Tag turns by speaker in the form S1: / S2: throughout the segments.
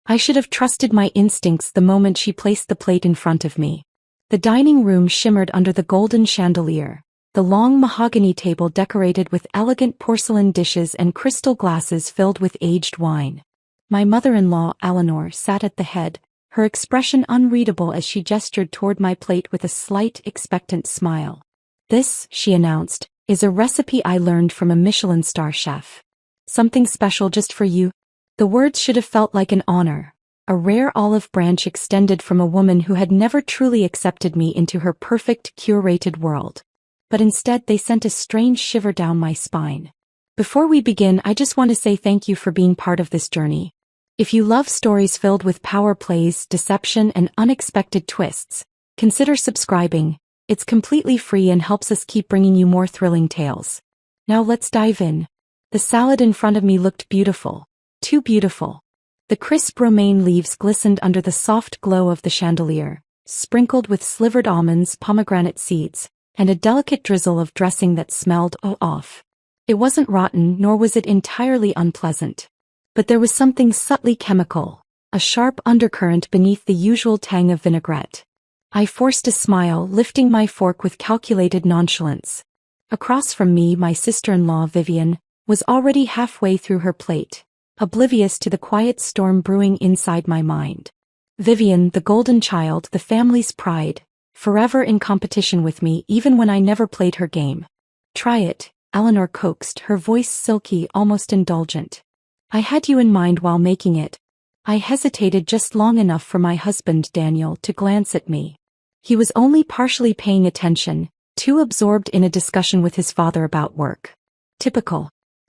S1: I should have trusted my instincts the moment she placed the plate in front of me. The dining room shimmered under the golden chandelier, the long mahogany table decorated with elegant porcelain dishes and crystal glasses filled with aged wine. My mother-in-law, Eleanor, sat at the head, her expression unreadable as she gestured toward my plate with a slight, expectant smile. "This," she announced, "is a recipe I learned from a Michelin star chef. Something special just for you." The words should have felt like an honor, a rare olive branch extended from a woman who had never truly accepted me into her perfect, curated world. But instead they sent a strange shiver down my spine. "Before we begin, I just want to say thank you for being part of this journey. If you love stories filled with power plays, deception, and unexpected twists, consider subscribing. It's completely free and helps us keep bringing you more thrilling tales. Now let's dive in." The salad in front of me looked beautiful. Too beautiful. The crisp romaine leaves glistened under the soft glow of the chandelier, sprinkled with slivered almonds, pomegranate seeds, and a delicate drizzle of dressing that smelled off. It wasn't rotten, nor was it entirely unpleasant. But there was something subtly chemical, a sharp undercurrent beneath the usual tang of vinaigrette. I forced a smile, lifting my fork with calculated nonchalance. Across from me, my sister-in-law, Vivian, was already halfway through her plate, oblivious to the quiet storm brewing inside my mind. Vivian, the golden child, the family's pride, forever in competition with me even when I never played her game. "Try it," Eleanor coaxed, her voice silky, almost indulgent. "I had you in mind while making it." I hesitated just long enough for my husband, Daniel, to glance at me. He was only partially paying attention, too absorbed in a discussion with his father about work. Typical.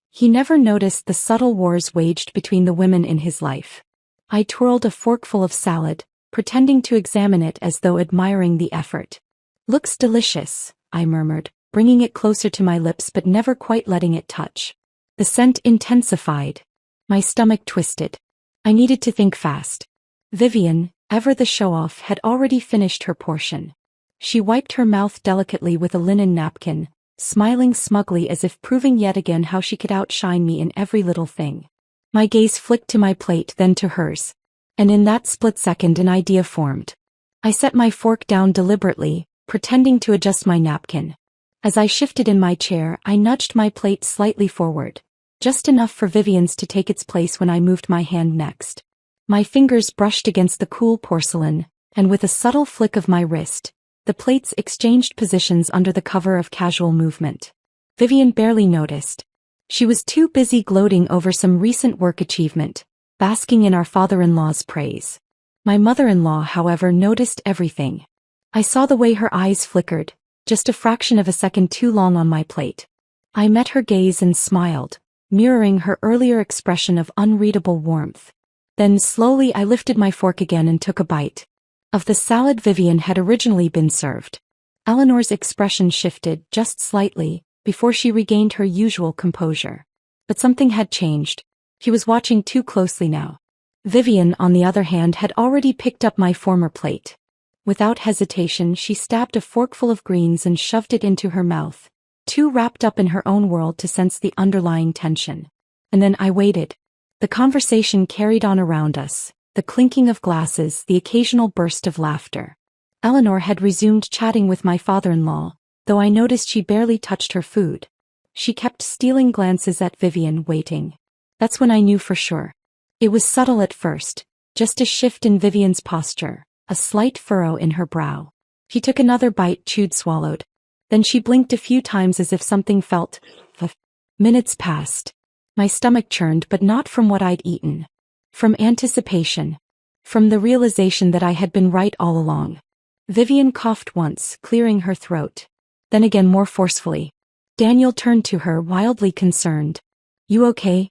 S1: He never noticed the subtle wars waged between the women in his life. I twirled a forkful of salad, pretending to examine it as though admiring the effort. "Looks delicious," I murmured, bringing it closer to my lips but never quite letting it touch. The scent intensified. My stomach twisted. I needed to think fast. Vivian, ever the show-off, had already finished her portion. She wiped her mouth delicately with a linen napkin, smiling smugly as if proving yet again how she could outshine me in every little thing. My gaze flicked to my plate, then to hers. And in that split second an idea formed. I set my fork down deliberately, pretending to adjust my napkin. As I shifted in my chair, I nudged my plate slightly forward, just enough for Vivian's to take its place when I moved my hand next. My fingers brushed against the cool porcelain, and with a subtle flick of my wrist, the plates exchanged positions under the cover of casual movement. Vivian barely noticed. She was too busy gloating over some recent work achievement, basking in our father-in-law's praise. My mother-in-law, however, noticed everything. I saw the way her eyes flickered, just a fraction of a second too long on my plate. I met her gaze and smiled, mirroring her earlier expression of unreadable warmth. Then slowly I lifted my fork again and took a bite. Of the salad Vivian had originally been served. Eleanor's expression shifted just slightly before she regained her usual composure. But something had changed. He was watching too closely now. Vivian, on the other hand, had already picked up my former plate. Without hesitation, she stabbed a forkful of greens and shoved it into her mouth, too wrapped up in her own world to sense the underlying tension. And then I waited. The conversation carried on around us, the clinking of glasses, the occasional burst of laughter. Eleanor had resumed chatting with my father-in-law, though I noticed she barely touched her food. She kept stealing glances at Vivian, waiting. That's when I knew for sure. It was subtle at first, just a shift in Vivian's posture, a slight furrow in her brow. He took another bite, chewed, swallowed. Then she blinked a few times as if something felt. Minutes passed. My stomach churned, but not from what I'd eaten. From anticipation. From the realization that I had been right all along. Vivian coughed once, clearing her throat. Then again more forcefully. Daniel turned to her, wildly concerned. "You okay?"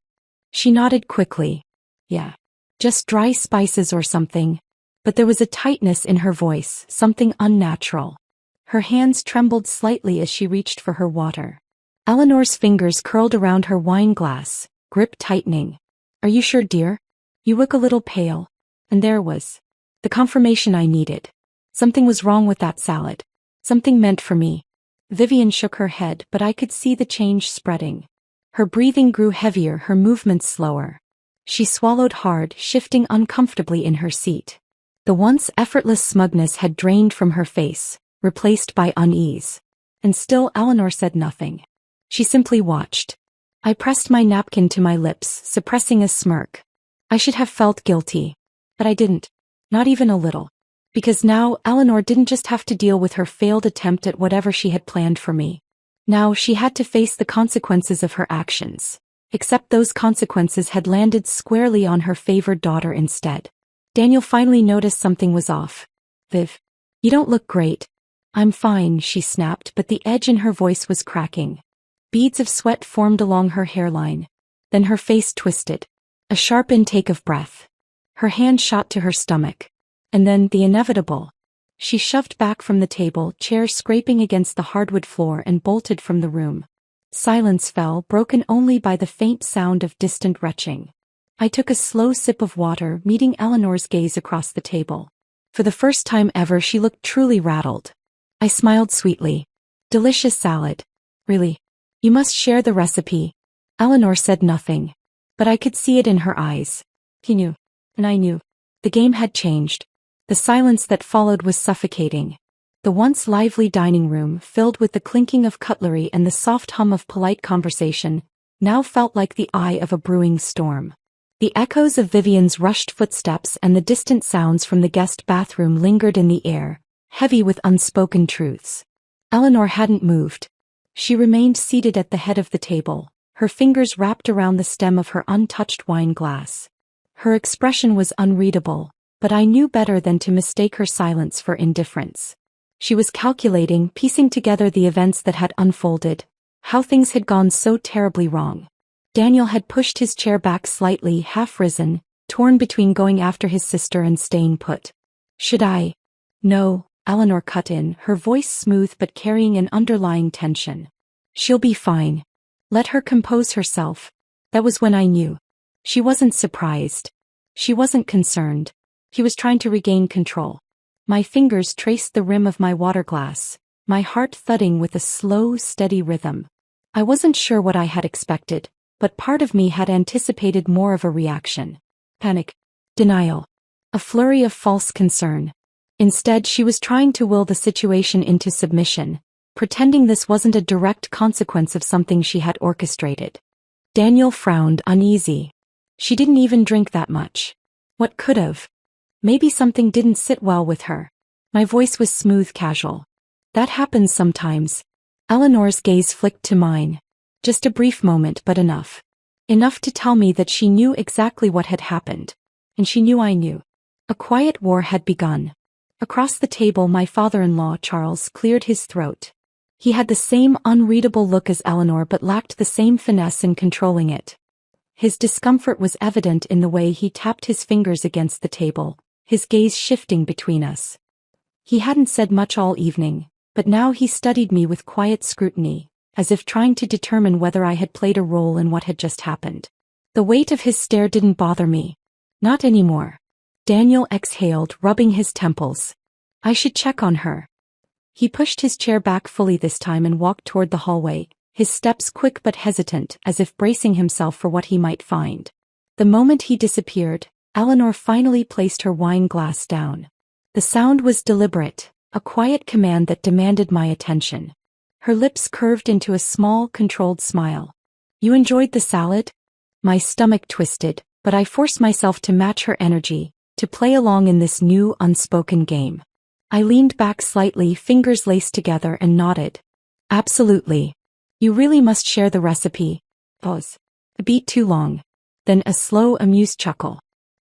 S1: She nodded quickly. "Yeah. Just dry spices or something." But there was a tightness in her voice, something unnatural. Her hands trembled slightly as she reached for her water. Eleanor's fingers curled around her wine glass, grip tightening. "Are you sure, dear? You look a little pale." And there was the confirmation I needed. Something was wrong with that salad. Something meant for me. Vivian shook her head, but I could see the change spreading. Her breathing grew heavier, her movements slower. She swallowed hard, shifting uncomfortably in her seat. The once effortless smugness had drained from her face, replaced by unease. And still Eleanor said nothing. She simply watched. I pressed my napkin to my lips, suppressing a smirk. I should have felt guilty. But I didn't. Not even a little. Because now Eleanor didn't just have to deal with her failed attempt at whatever she had planned for me. Now she had to face the consequences of her actions. Except those consequences had landed squarely on her favored daughter instead. Daniel finally noticed something was off. Viv, you don't look great. I'm fine, she snapped, but the edge in her voice was cracking. Beads of sweat formed along her hairline. Then her face twisted. A sharp intake of breath. Her hand shot to her stomach. And then the inevitable. She shoved back from the table, chair scraping against the hardwood floor, and bolted from the room. Silence fell, broken only by the faint sound of distant retching. I took a slow sip of water, meeting Eleanor's gaze across the table. For the first time ever, she looked truly rattled. I smiled sweetly. Delicious salad. Really? You must share the recipe. Eleanor said nothing. But I could see it in her eyes. He knew. And I knew. The game had changed. The silence that followed was suffocating. The once lively dining room, filled with the clinking of cutlery and the soft hum of polite conversation, now felt like the eye of a brewing storm. The echoes of Vivian's rushed footsteps and the distant sounds from the guest bathroom lingered in the air, heavy with unspoken truths. Eleanor hadn't moved. She remained seated at the head of the table, her fingers wrapped around the stem of her untouched wine glass. Her expression was unreadable, but I knew better than to mistake her silence for indifference. She was calculating, piecing together the events that had unfolded, how things had gone so terribly wrong. Daniel had pushed his chair back slightly, half risen, torn between going after his sister and staying put. Should I? No, Eleanor cut in, her voice smooth but carrying an underlying tension. She'll be fine. Let her compose herself. That was when I knew. She wasn't surprised. She wasn't concerned. He was trying to regain control. My fingers traced the rim of my water glass, my heart thudding with a slow, steady rhythm. I wasn't sure what I had expected, but part of me had anticipated more of a reaction. Panic. Denial. A flurry of false concern. Instead, she was trying to will the situation into submission, pretending this wasn't a direct consequence of something she had orchestrated. Daniel frowned, uneasy. She didn't even drink that much. What could have? Maybe something didn't sit well with her. My voice was smooth, casual. That happens sometimes. Eleanor's gaze flicked to mine. Just a brief moment, but enough. Enough to tell me that she knew exactly what had happened. And she knew I knew. A quiet war had begun. Across the table, my father-in-law, Charles, cleared his throat. He had the same unreadable look as Eleanor but lacked the same finesse in controlling it. His discomfort was evident in the way he tapped his fingers against the table, his gaze shifting between us. He hadn't said much all evening, but now he studied me with quiet scrutiny, as if trying to determine whether I had played a role in what had just happened. The weight of his stare didn't bother me. Not anymore. Daniel exhaled, rubbing his temples. I should check on her. He pushed his chair back fully this time and walked toward the hallway, his steps quick but hesitant, as if bracing himself for what he might find. The moment he disappeared, Eleanor finally placed her wine glass down. The sound was deliberate, a quiet command that demanded my attention. Her lips curved into a small, controlled smile. You enjoyed the salad? My stomach twisted, but I forced myself to match her energy, to play along in this new, unspoken game. I leaned back slightly, fingers laced together, and nodded. Absolutely. You really must share the recipe. Pause. A beat too long. Then a slow, amused chuckle.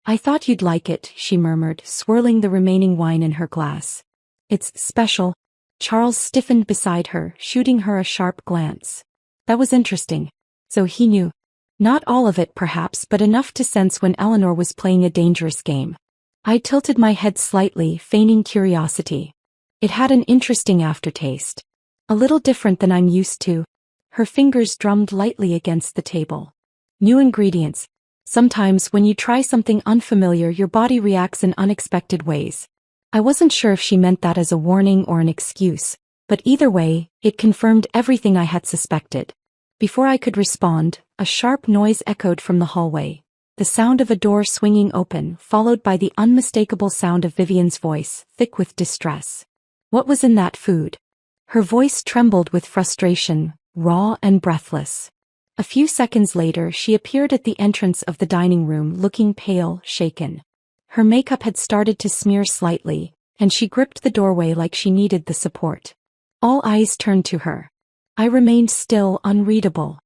S1: I thought you'd like it, she murmured, swirling the remaining wine in her glass. It's special. Charles stiffened beside her, shooting her a sharp glance. That was interesting. So he knew. Not all of it perhaps, but enough to sense when Eleanor was playing a dangerous game. I tilted my head slightly, feigning curiosity. It had an interesting aftertaste. A little different than I'm used to. Her fingers drummed lightly against the table. New ingredients. Sometimes when you try something unfamiliar, your body reacts in unexpected ways. I wasn't sure if she meant that as a warning or an excuse, but either way, it confirmed everything I had suspected. Before I could respond, a sharp noise echoed from the hallway. The sound of a door swinging open, followed by the unmistakable sound of Vivian's voice, thick with distress. What was in that food? Her voice trembled with frustration, raw and breathless. A few seconds later she appeared at the entrance of the dining room looking pale, shaken. Her makeup had started to smear slightly, and she gripped the doorway like she needed the support. All eyes turned to her. I remained still, unreadable.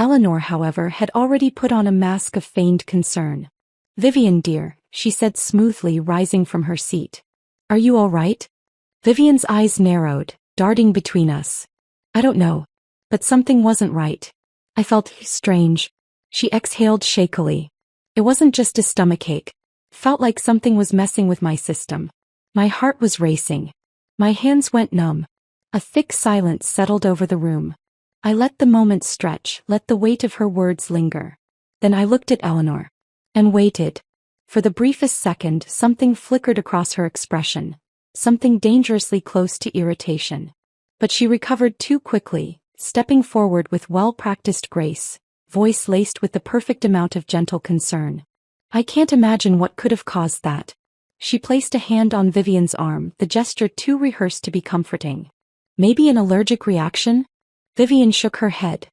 S1: Eleanor, however, had already put on a mask of feigned concern. "Vivian dear," she said smoothly, rising from her seat. "Are you all right?" Vivian's eyes narrowed, darting between us. "I don't know. But something wasn't right. I felt strange." She exhaled shakily. "It wasn't just a stomachache. Felt like something was messing with my system. My heart was racing. My hands went numb." A thick silence settled over the room. I let the moment stretch, let the weight of her words linger. Then I looked at Eleanor. And waited. For the briefest second, something flickered across her expression. Something dangerously close to irritation. But she recovered too quickly, stepping forward with well-practiced grace, voice laced with the perfect amount of gentle concern. "I can't imagine what could have caused that." She placed a hand on Vivian's arm, the gesture too rehearsed to be comforting. "Maybe an allergic reaction?" Vivian shook her head.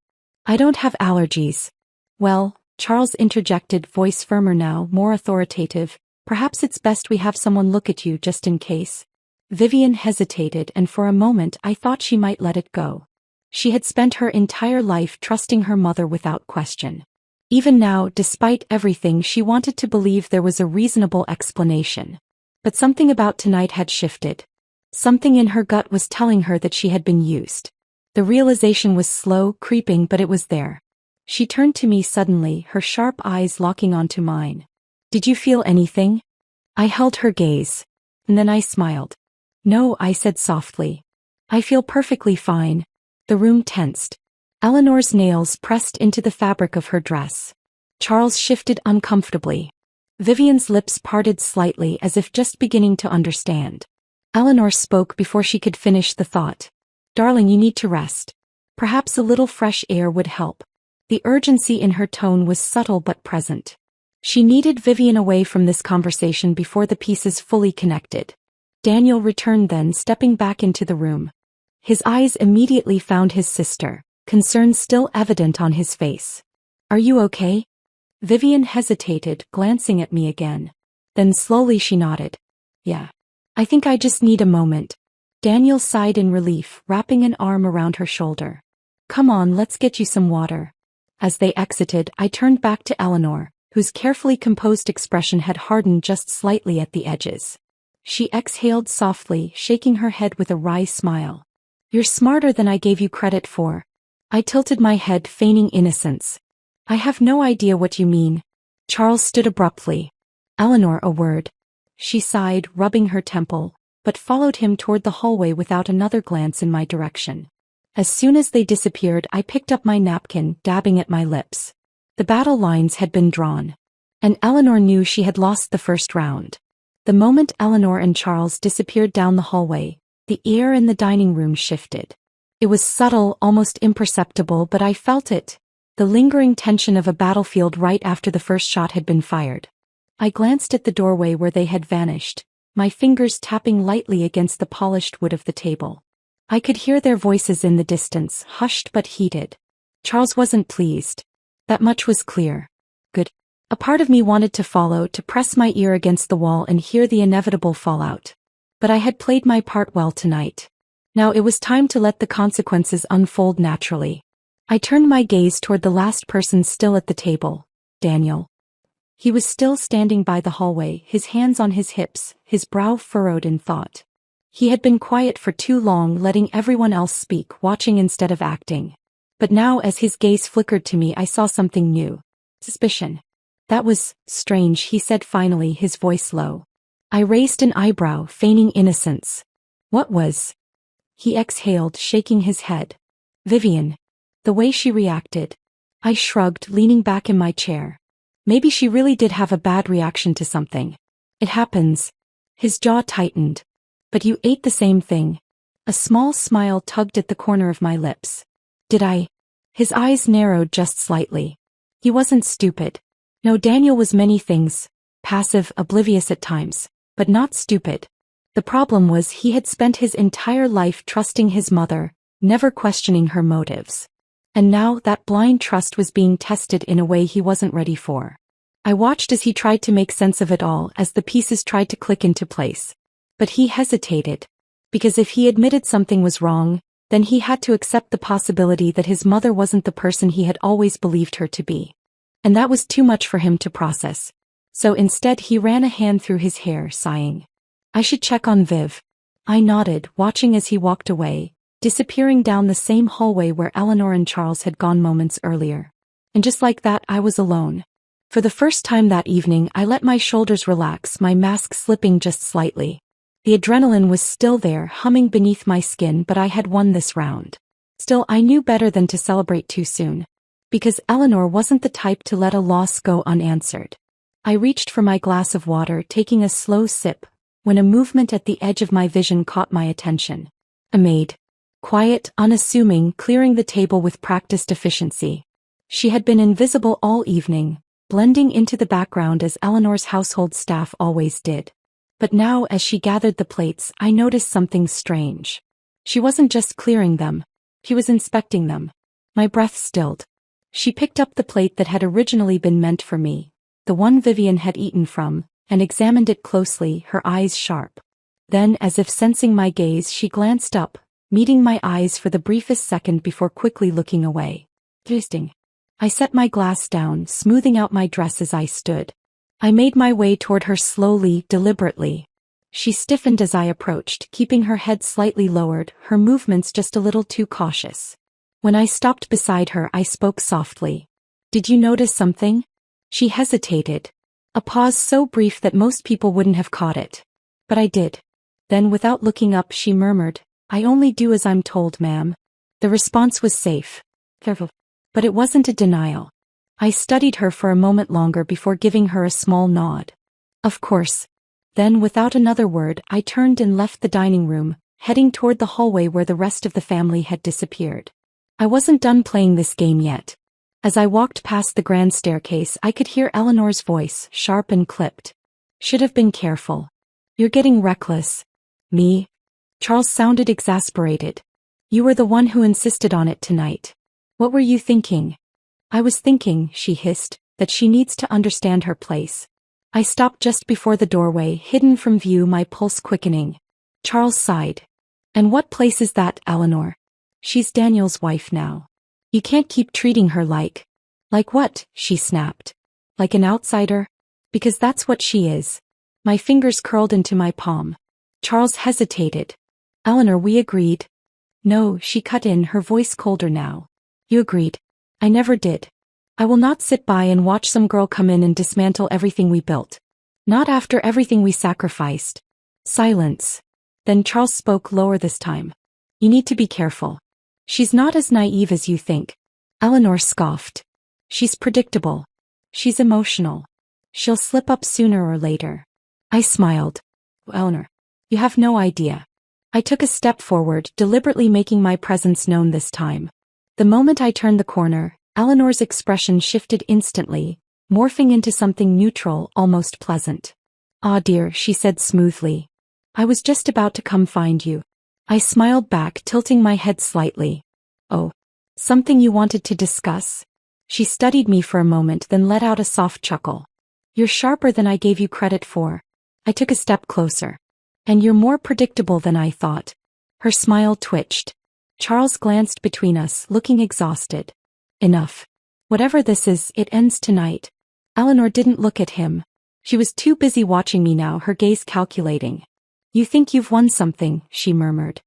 S1: "I don't have allergies." "Well," Charles interjected, voice firmer now, more authoritative, "perhaps it's best we have someone look at you just in case." Vivian hesitated, and for a moment I thought she might let it go. She had spent her entire life trusting her mother without question. Even now, despite everything, she wanted to believe there was a reasonable explanation. But something about tonight had shifted. Something in her gut was telling her that she had been used. The realization was slow, creeping, but it was there. She turned to me suddenly, her sharp eyes locking onto mine. "Did you feel anything?" I held her gaze. And then I smiled. "No," I said softly. "I feel perfectly fine." The room tensed. Eleanor's nails pressed into the fabric of her dress. Charles shifted uncomfortably. Vivian's lips parted slightly as if just beginning to understand. Eleanor spoke before she could finish the thought. "Darling, you need to rest. Perhaps a little fresh air would help." The urgency in her tone was subtle but present. She needed Vivian away from this conversation before the pieces fully connected. Daniel returned then, stepping back into the room. His eyes immediately found his sister, concern still evident on his face. "Are you okay?" Vivian hesitated, glancing at me again. Then slowly she nodded. "Yeah. I think I just need a moment." Daniel sighed in relief, wrapping an arm around her shoulder. "Come on, let's get you some water." As they exited, I turned back to Eleanor, whose carefully composed expression had hardened just slightly at the edges. She exhaled softly, shaking her head with a wry smile. "You're smarter than I gave you credit for." I tilted my head, feigning innocence. "I have no idea what you mean." Charles stood abruptly. "Eleanor, a word." She sighed, rubbing her temple, but followed him toward the hallway without another glance in my direction. As soon as they disappeared, I picked up my napkin, dabbing at my lips. The battle lines had been drawn. And Eleanor knew she had lost the first round. The moment Eleanor and Charles disappeared down the hallway, the air in the dining room shifted. It was subtle, almost imperceptible, but I felt it. The lingering tension of a battlefield right after the first shot had been fired. I glanced at the doorway where they had vanished, my fingers tapping lightly against the polished wood of the table. I could hear their voices in the distance, hushed but heated. Charles wasn't pleased. That much was clear. Good. A part of me wanted to follow, to press my ear against the wall and hear the inevitable fallout. But I had played my part well tonight. Now it was time to let the consequences unfold naturally. I turned my gaze toward the last person still at the table, Daniel. He was still standing by the hallway, his hands on his hips, his brow furrowed in thought. He had been quiet for too long, letting everyone else speak, watching instead of acting. But now as his gaze flickered to me, I saw something new. Suspicion. "That was strange," he said finally, his voice low. I raised an eyebrow, feigning innocence. "What was?" He exhaled, shaking his head. "Vivian. The way she reacted." I shrugged, leaning back in my chair. Maybe she really did have a bad reaction to something. It happens. His jaw tightened. "But you ate the same thing." A small smile tugged at the corner of my lips. "Did I?" His eyes narrowed just slightly. He wasn't stupid. No, Daniel was many things. Passive, oblivious at times, but not stupid. The problem was he had spent his entire life trusting his mother, never questioning her motives. And now that blind trust was being tested in a way he wasn't ready for. I watched as he tried to make sense of it all, as the pieces tried to click into place. But he hesitated. Because if he admitted something was wrong, then he had to accept the possibility that his mother wasn't the person he had always believed her to be. And that was too much for him to process. So instead he ran a hand through his hair, sighing. I should check on Viv. I nodded, watching as he walked away, disappearing down the same hallway where Eleanor and Charles had gone moments earlier. And just like that, I was alone. For the first time that evening, I let my shoulders relax, my mask slipping just slightly. The adrenaline was still there, humming beneath my skin, but I had won this round. Still, I knew better than to celebrate too soon. Because Eleanor wasn't the type to let a loss go unanswered. I reached for my glass of water, taking a slow sip, when a movement at the edge of my vision caught my attention. A maid. Quiet, unassuming, clearing the table with practiced efficiency. She had been invisible all evening, blending into the background as Eleanor's household staff always did. But now, as she gathered the plates, I noticed something strange. She wasn't just clearing them. She was inspecting them. My breath stilled. She picked up the plate that had originally been meant for me, the one Vivian had eaten from, and examined it closely, her eyes sharp. Then, as if sensing my gaze, she glanced up, meeting my eyes for the briefest second before quickly looking away. Interesting. I set my glass down, smoothing out my dress as I stood. I made my way toward her slowly, deliberately. She stiffened as I approached, keeping her head slightly lowered, her movements just a little too cautious. When I stopped beside her, I spoke softly. Did you notice something? She hesitated. A pause so brief that most people wouldn't have caught it. But I did. Then, without looking up, she murmured, I only do as I'm told, ma'am. The response was safe. Careful. But it wasn't a denial. I studied her for a moment longer before giving her a small nod. Of course. Then, without another word, I turned and left the dining room, heading toward the hallway where the rest of the family had disappeared. I wasn't done playing this game yet. As I walked past the grand staircase, I could hear Eleanor's voice, sharp and clipped. Should have been careful. You're getting reckless. Me? Charles sounded exasperated. You were the one who insisted on it tonight. What were you thinking? I was thinking, she hissed, that she needs to understand her place. I stopped just before the doorway, hidden from view, my pulse quickening. Charles sighed. And what place is that, Eleanor? She's Daniel's wife now. You can't keep treating her like what? She snapped. Like an outsider? Because that's what she is. My fingers curled into my palm. Charles hesitated. Eleanor, we agreed. No, she cut in, her voice colder now. You agreed. I never did. I will not sit by and watch some girl come in and dismantle everything we built. Not after everything we sacrificed. Silence. Then Charles spoke lower this time. You need to be careful. She's not as naive as you think. Eleanor scoffed. She's predictable. She's emotional. She'll slip up sooner or later. I smiled. Eleanor, you have no idea. I took a step forward, deliberately making my presence known this time. The moment I turned the corner, Eleanor's expression shifted instantly, morphing into something neutral, almost pleasant. Ah dear, she said smoothly. I was just about to come find you. I smiled back, tilting my head slightly. Oh, something you wanted to discuss? She studied me for a moment, then let out a soft chuckle. You're sharper than I gave you credit for. I took a step closer. And you're more predictable than I thought. Her smile twitched. Charles glanced between us, looking exhausted. Enough. Whatever this is, it ends tonight. Eleanor didn't look at him. She was too busy watching me now, her gaze calculating. You think you've won something, she murmured.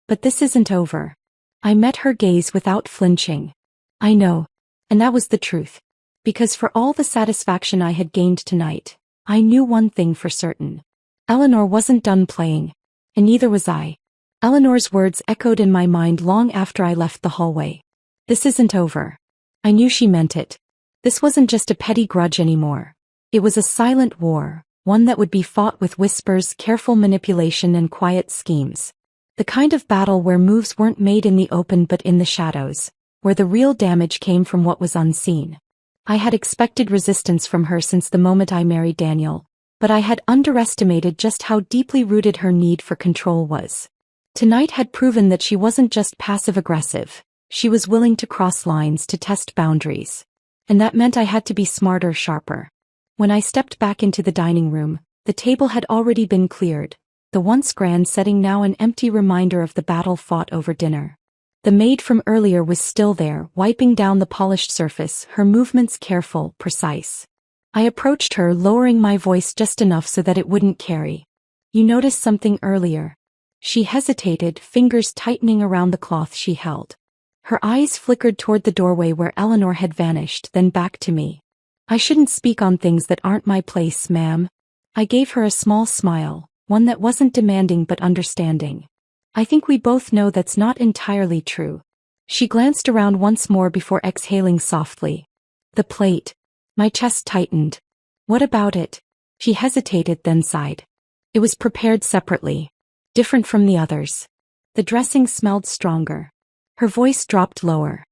S1: But this isn't over. I met her gaze without flinching. I know. And that was the truth. Because for all the satisfaction I had gained tonight, I knew one thing for certain. Eleanor wasn't done playing. And neither was I. Eleanor's words echoed in my mind long after I left the hallway. This isn't over. I knew she meant it. This wasn't just a petty grudge anymore. It was a silent war, one that would be fought with whispers, careful manipulation, and quiet schemes. The kind of battle where moves weren't made in the open but in the shadows, where the real damage came from what was unseen. I had expected resistance from her since the moment I married Daniel, but I had underestimated just how deeply rooted her need for control was. Tonight had proven that she wasn't just passive-aggressive, she was willing to cross lines to test boundaries. And that meant I had to be smarter, sharper. When I stepped back into the dining room, the table had already been cleared, the once grand setting now an empty reminder of the battle fought over dinner. The maid from earlier was still there, wiping down the polished surface, her movements careful, precise. I approached her, lowering my voice just enough so that it wouldn't carry. "You noticed something earlier?" She hesitated, fingers tightening around the cloth she held. Her eyes flickered toward the doorway where Eleanor had vanished, then back to me. "I shouldn't speak on things that aren't my place, ma'am." I gave her a small smile, one that wasn't demanding but understanding. "I think we both know that's not entirely true." She glanced around once more before exhaling softly. "The plate." My chest tightened. "What about it?" She hesitated, then sighed. "It was prepared separately. Different from the others. The dressing smelled stronger." Her voice dropped lower.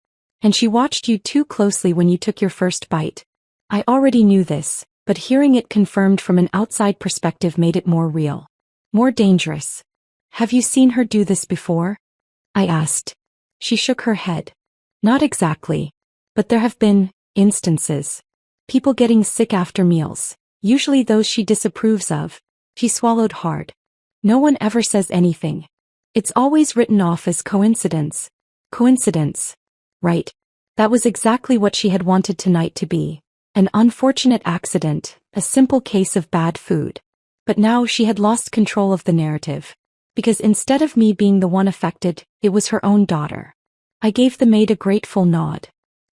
S1: "And she watched you too closely when you took your first bite." I already knew this, but hearing it confirmed from an outside perspective made it more real. More dangerous. "Have you seen her do this before?" I asked. She shook her head. "Not exactly. But there have been instances. People getting sick after meals, usually those she disapproves of." She swallowed hard. "No one ever says anything. It's always written off as coincidence." Coincidence. Right. That was exactly what she had wanted tonight to be. An unfortunate accident, a simple case of bad food. But now she had lost control of the narrative. Because instead of me being the one affected, it was her own daughter. I gave the maid a grateful nod.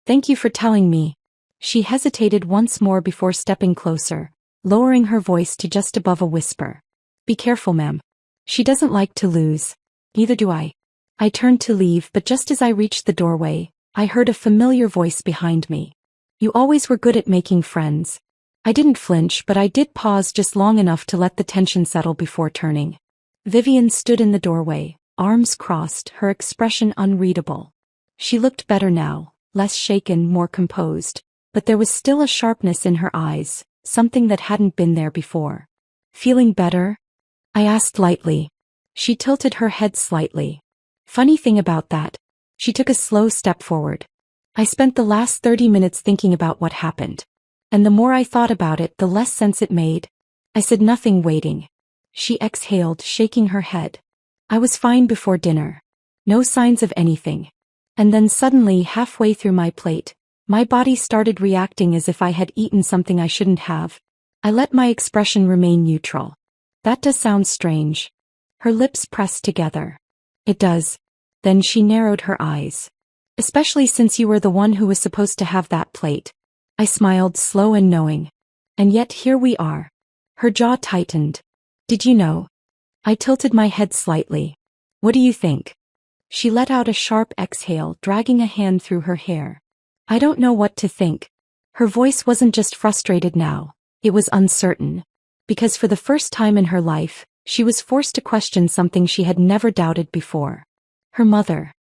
S1: "Thank you for telling me." She hesitated once more before stepping closer, lowering her voice to just above a whisper. "Be careful, ma'am. She doesn't like to lose. Neither do I." I turned to leave, but just as I reached the doorway, I heard a familiar voice behind me. "You always were good at making friends." I didn't flinch, but I did pause just long enough to let the tension settle before turning. Vivian stood in the doorway, arms crossed, her expression unreadable. She looked better now, less shaken, more composed, but there was still a sharpness in her eyes, something that hadn't been there before. "Feeling better?" I asked lightly. She tilted her head slightly. "Funny thing about that." She took a slow step forward. "I spent the last 30 minutes thinking about what happened. And the more I thought about it, the less sense it made." I said nothing, waiting. She exhaled, shaking her head. "I was fine before dinner. No signs of anything. And then suddenly, halfway through my plate, my body started reacting as if I had eaten something I shouldn't have." I let my expression remain neutral. "That does sound strange." Her lips pressed together. "It does." Then she narrowed her eyes. "Especially since you were the one who was supposed to have that plate." I smiled, slow and knowing. "And yet here we are." Her jaw tightened. "Did you know?" I tilted my head slightly. "What do you think?" She let out a sharp exhale, dragging a hand through her hair. "I don't know what to think." Her voice wasn't just frustrated now, it was uncertain. Because for the first time in her life, she was forced to question something she had never doubted before. Her mother.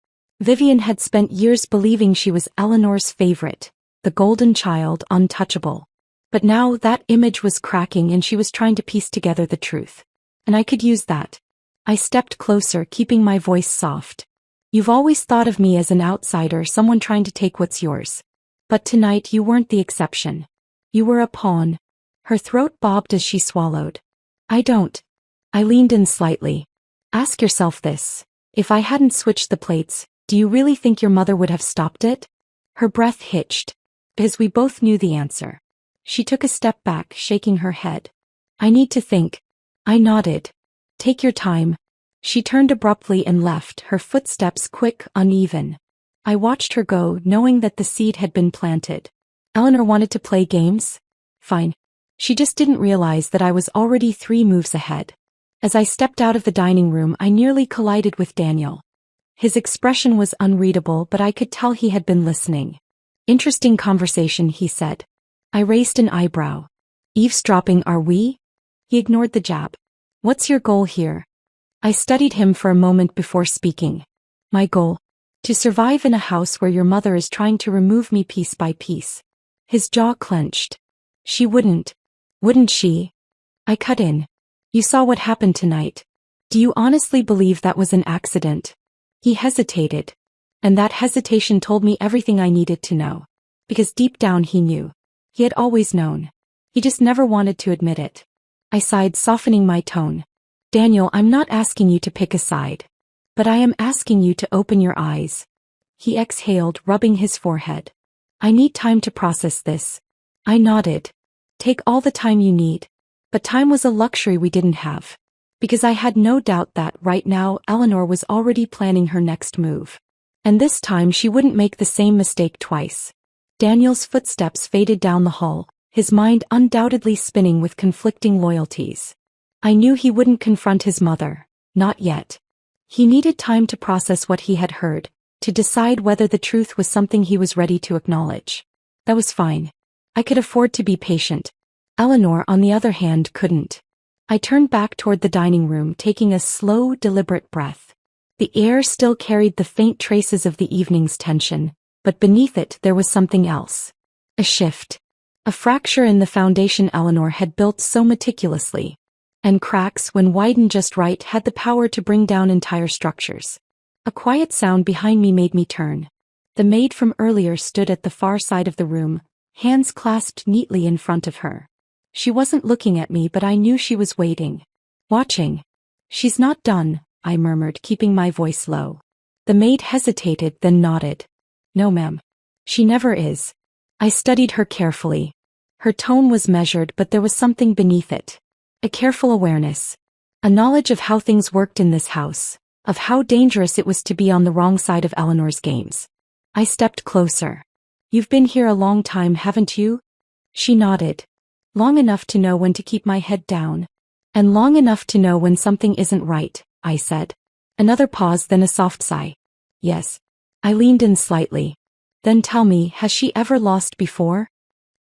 S1: Vivian had spent years believing she was Eleanor's favorite, the golden child, untouchable. But now that image was cracking and she was trying to piece together the truth. And I could use that. I stepped closer, keeping my voice soft. "You've always thought of me as an outsider, someone trying to take what's yours. But tonight you weren't the exception. You were a pawn." Her throat bobbed as she swallowed. "I don't." I leaned in slightly. "Ask yourself this. If I hadn't switched the plates, do you really think your mother would have stopped it?" Her breath hitched. Because we both knew the answer. She took a step back, shaking her head. "I need to think." I nodded. "Take your time." She turned abruptly and left, her footsteps quick, uneven. I watched her go, knowing that the seed had been planted. Eleanor wanted to play games? Fine. She just didn't realize that I was already 3 moves ahead. As I stepped out of the dining room, I nearly collided with Daniel. His expression was unreadable, but I could tell he had been listening. "Interesting conversation," he said. I raised an eyebrow. "Eavesdropping, are we?" He ignored the jab. "What's your goal here?" I studied him for a moment before speaking. "My goal? To survive in a house where your mother is trying to remove me piece by piece." His jaw clenched. She wouldn't. Wouldn't she? I cut in. You saw what happened tonight. Do you honestly believe that was an accident? He hesitated. And that hesitation told me everything I needed to know. Because deep down he knew. He had always known. He just never wanted to admit it. I sighed, softening my tone. Daniel, I'm not asking you to pick a side. But I am asking you to open your eyes. He exhaled, rubbing his forehead. I need time to process this. I nodded. Take all the time you need. But time was a luxury we didn't have. Because I had no doubt that, right now, Eleanor was already planning her next move. And this time she wouldn't make the same mistake twice. Daniel's footsteps faded down the hall, his mind undoubtedly spinning with conflicting loyalties. I knew he wouldn't confront his mother. Not yet. He needed time to process what he had heard, to decide whether the truth was something he was ready to acknowledge. That was fine. I could afford to be patient. Eleanor, on the other hand, couldn't. I turned back toward the dining room, taking a slow, deliberate breath. The air still carried the faint traces of the evening's tension, but beneath it there was something else. A shift. A fracture in the foundation Eleanor had built so meticulously. And cracks, when widened just right, had the power to bring down entire structures. A quiet sound behind me made me turn. The maid from earlier stood at the far side of the room, hands clasped neatly in front of her. She wasn't looking at me, but I knew she was waiting. Watching. She's not done, I murmured, keeping my voice low. The maid hesitated, then nodded. No, ma'am. She never is. I studied her carefully. Her tone was measured, but there was something beneath it. A careful awareness. A knowledge of how things worked in this house, of how dangerous it was to be on the wrong side of Eleanor's games. I stepped closer. You've been here a long time, haven't you? She nodded. Long enough to know when to keep my head down. And long enough to know when something isn't right, I said. Another pause, then a soft sigh. Yes. I leaned in slightly. Then tell me, has she ever lost before?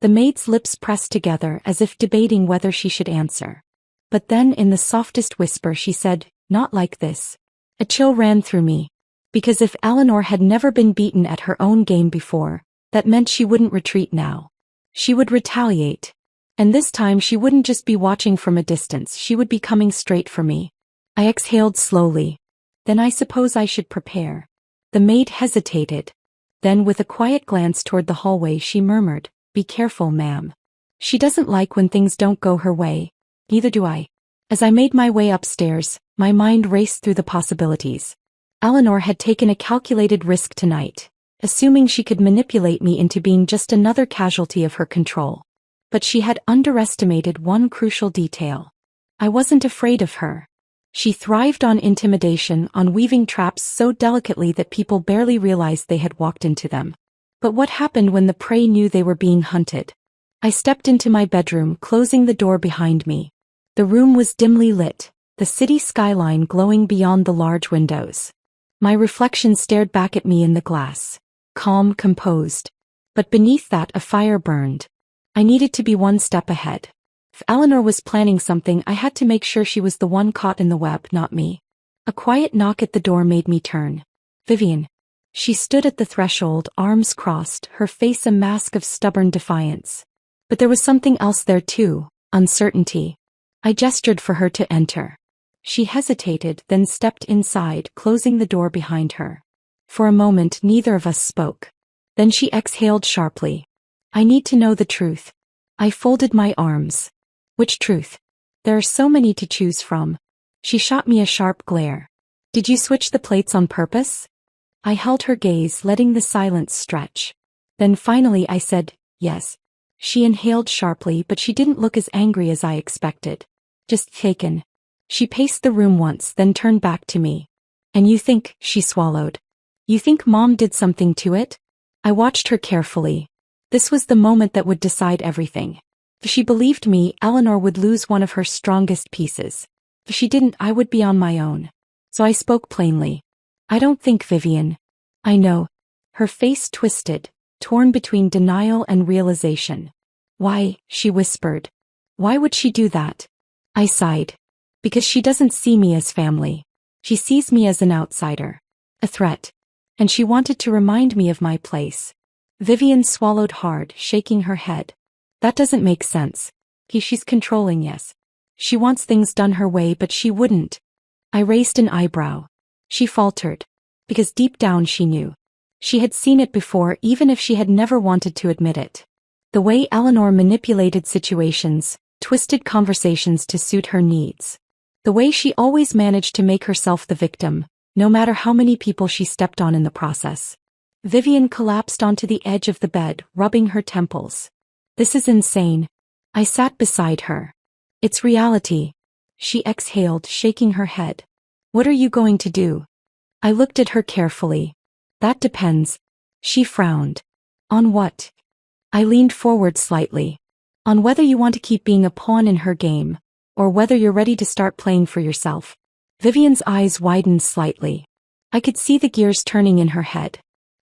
S1: The maid's lips pressed together as if debating whether she should answer. But then in the softest whisper she said, not like this. A chill ran through me. Because if Eleanor had never been beaten at her own game before, that meant she wouldn't retreat now. She would retaliate. And this time she wouldn't just be watching from a distance, she would be coming straight for me. I exhaled slowly. Then I suppose I should prepare. The maid hesitated. Then with a quiet glance toward the hallway she murmured, be careful, ma'am. She doesn't like when things don't go her way. Neither do I. As I made my way upstairs, my mind raced through the possibilities. Eleanor had taken a calculated risk tonight, assuming she could manipulate me into being just another casualty of her control. But she had underestimated one crucial detail. I wasn't afraid of her. She thrived on intimidation, on weaving traps so delicately that people barely realized they had walked into them. But what happened when the prey knew they were being hunted? I stepped into my bedroom, closing the door behind me. The room was dimly lit, the city skyline glowing beyond the large windows. My reflection stared back at me in the glass, calm, composed. But beneath that a fire burned. I needed to be one step ahead. If Eleanor was planning something, I had to make sure she was the one caught in the web, not me. A quiet knock at the door made me turn. Vivian. She stood at the threshold, arms crossed, her face a mask of stubborn defiance. But there was something else there too, uncertainty. I gestured for her to enter. She hesitated, then stepped inside, closing the door behind her. For a moment neither of us spoke. Then she exhaled sharply. I need to know the truth. I folded my arms. Which truth? There are so many to choose from. She shot me a sharp glare. Did you switch the plates on purpose? I held her gaze, letting the silence stretch. Then finally I said, yes. She inhaled sharply, but she didn't look as angry as I expected. Just taken. She paced the room once, then turned back to me. And you think, she swallowed. You think Mom did something to it? I watched her carefully. This was the moment that would decide everything. If she believed me, Eleanor would lose one of her strongest pieces. If she didn't, I would be on my own. So I spoke plainly. I don't think, Vivian. I know. Her face twisted, torn between denial and realization. Why, she whispered. Why would she do that? I sighed. Because she doesn't see me as family. She sees me as an outsider. A threat. And she wanted to remind me of my place. Vivian swallowed hard, shaking her head. That doesn't make sense. She's controlling, yes. She wants things done her way, but she wouldn't. I raised an eyebrow. She faltered. Because deep down she knew. She had seen it before, even if she had never wanted to admit it. The way Eleanor manipulated situations, twisted conversations to suit her needs. The way she always managed to make herself the victim, no matter how many people she stepped on in the process. Vivian collapsed onto the edge of the bed, rubbing her temples. This is insane. I sat beside her. It's reality. She exhaled, shaking her head. What are you going to do? I looked at her carefully. That depends. She frowned. On what? I leaned forward slightly. On whether you want to keep being a pawn in her game, or whether you're ready to start playing for yourself. Vivian's eyes widened slightly. I could see the gears turning in her head.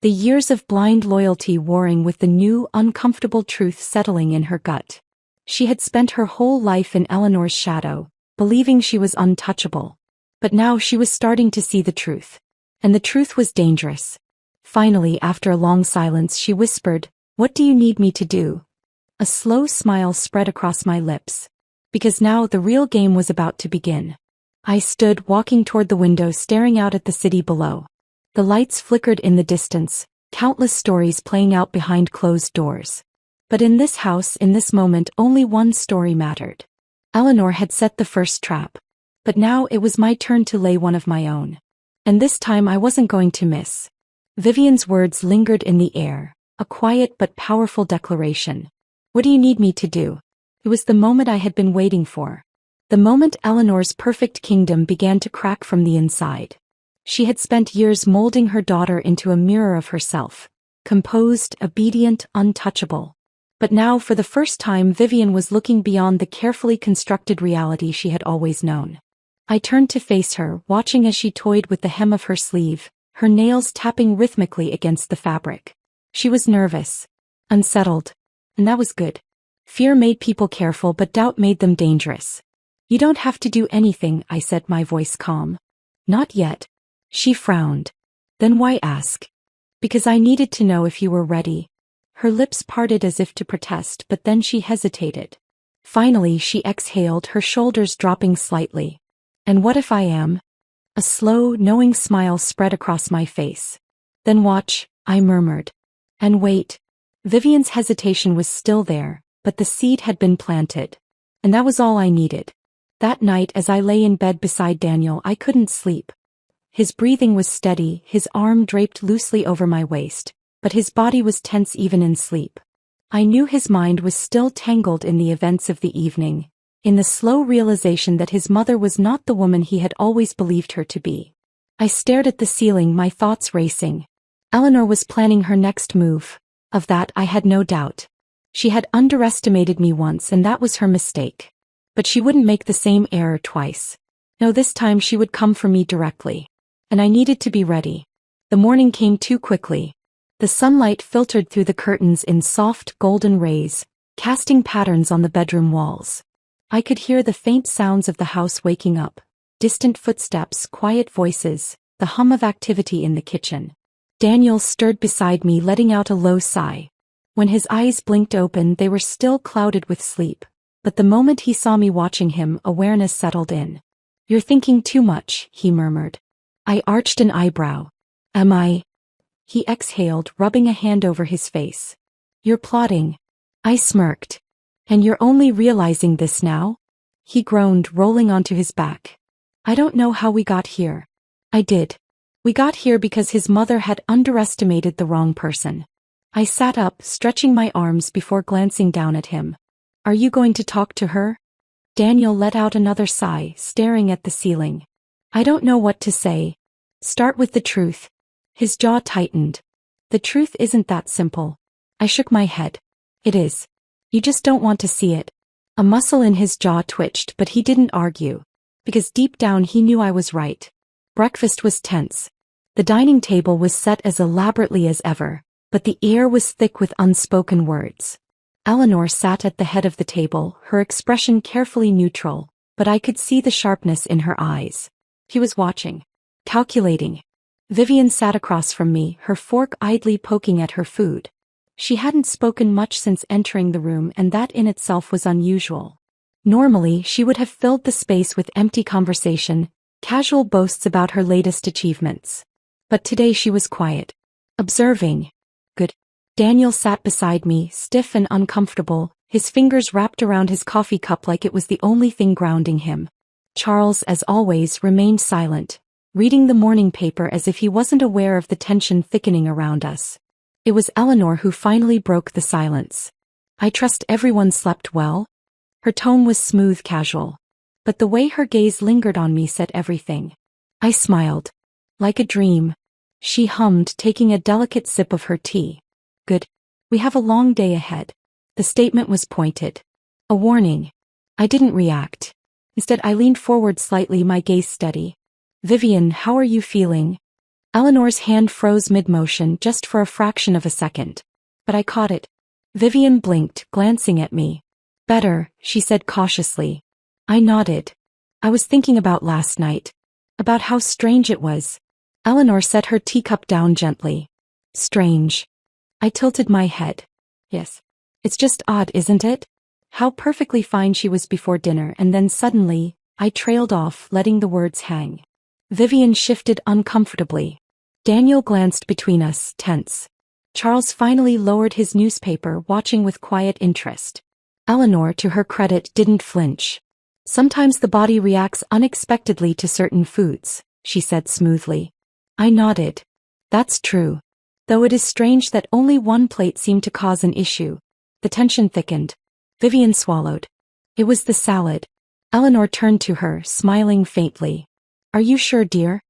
S1: The years of blind loyalty warring with the new, uncomfortable truth settling in her gut. She had spent her whole life in Eleanor's shadow, believing she was untouchable. But now she was starting to see the truth. And the truth was dangerous. Finally, after a long silence, she whispered, "What do you need me to do?" A slow smile spread across my lips. Because now the real game was about to begin. I stood, walking toward the window, staring out at the city below. The lights flickered in the distance, countless stories playing out behind closed doors. But in this house, in this moment, only one story mattered. Eleanor had set the first trap. But now it was my turn to lay one of my own. And this time I wasn't going to miss. Vivian's words lingered in the air, a quiet but powerful declaration. What do you need me to do? It was the moment I had been waiting for. The moment Eleanor's perfect kingdom began to crack from the inside. She had spent years molding her daughter into a mirror of herself. Composed, obedient, untouchable. But now, for the first time, Vivian was looking beyond the carefully constructed reality she had always known. I turned to face her, watching as she toyed with the hem of her sleeve, her nails tapping rhythmically against the fabric. She was nervous. Unsettled. And that was good. Fear made people careful, but doubt made them dangerous. You don't have to do anything, I said, my voice calm. Not yet. She frowned. Then why ask? Because I needed to know if you were ready. Her lips parted as if to protest, but then she hesitated. Finally she exhaled, her shoulders dropping slightly. And what if I am? A slow, knowing smile spread across my face. Then watch, I murmured. And wait. Vivian's hesitation was still there, but the seed had been planted. And that was all I needed. That night, as I lay in bed beside Daniel, I couldn't sleep. His breathing was steady, his arm draped loosely over my waist, but his body was tense even in sleep. I knew his mind was still tangled in the events of the evening, in the slow realization that his mother was not the woman he had always believed her to be. I stared at the ceiling, my thoughts racing. Eleanor was planning her next move. Of that I had no doubt. She had underestimated me once, and that was her mistake. But she wouldn't make the same error twice. No, this time she would come for me directly. And I needed to be ready. The morning came too quickly. The sunlight filtered through the curtains in soft, golden rays, casting patterns on the bedroom walls. I could hear the faint sounds of the house waking up, distant footsteps, quiet voices, the hum of activity in the kitchen. Daniel stirred beside me, letting out a low sigh. When his eyes blinked open, they were still clouded with sleep. But the moment he saw me watching him, awareness settled in. "You're thinking too much," he murmured. I arched an eyebrow. "Am I?" He exhaled, rubbing a hand over his face. "You're plotting." I smirked. "And you're only realizing this now?" He groaned, rolling onto his back. "I don't know how we got here." I did. We got here because his mother had underestimated the wrong person. I sat up, stretching my arms before glancing down at him. "Are you going to talk to her?" Daniel let out another sigh, staring at the ceiling. "I don't know what to say. Start with the truth." His jaw tightened. "The truth isn't that simple." I shook my head. "It is. You just don't want to see it." A muscle in his jaw twitched, but he didn't argue. Because deep down he knew I was right. Breakfast was tense. The dining table was set as elaborately as ever, but the air was thick with unspoken words. Eleanor sat at the head of the table, her expression carefully neutral, but I could see the sharpness in her eyes. He was watching. Calculating. Vivian sat across from me, her fork idly poking at her food. She hadn't spoken much since entering the room, and that in itself was unusual. Normally, she would have filled the space with empty conversation, casual boasts about her latest achievements. But today she was quiet. Observing. Good. Daniel sat beside me, stiff and uncomfortable, his fingers wrapped around his coffee cup like it was the only thing grounding him. Charles, as always, remained silent, reading the morning paper as if he wasn't aware of the tension thickening around us. It was Eleanor who finally broke the silence. "I trust everyone slept well?" Her tone was smooth, casual. But the way her gaze lingered on me said everything. I smiled. "Like a dream," she hummed, taking a delicate sip of her tea. "Good. We have a long day ahead." The statement was pointed. A warning. I didn't react. Instead, I leaned forward slightly, my gaze steady. "Vivian, how are you feeling?" Eleanor's hand froze mid-motion just for a fraction of a second. But I caught it. Vivian blinked, glancing at me. "Better," she said cautiously. I nodded. "I was thinking about last night. About how strange it was." Eleanor set her teacup down gently. "Strange." I tilted my head. "Yes. It's just odd, isn't it? How perfectly fine she was before dinner, and then suddenly, I trailed off, letting the words hang." Vivian shifted uncomfortably. Daniel glanced between us, tense. Charles finally lowered his newspaper, watching with quiet interest. Eleanor, to her credit, didn't flinch. "Sometimes the body reacts unexpectedly to certain foods," she said smoothly. I nodded. "That's true. Though it is strange that only one plate seemed to cause an issue." The tension thickened. Vivian swallowed. "It was the salad." Eleanor turned to her, smiling faintly. "Are you sure, dear?"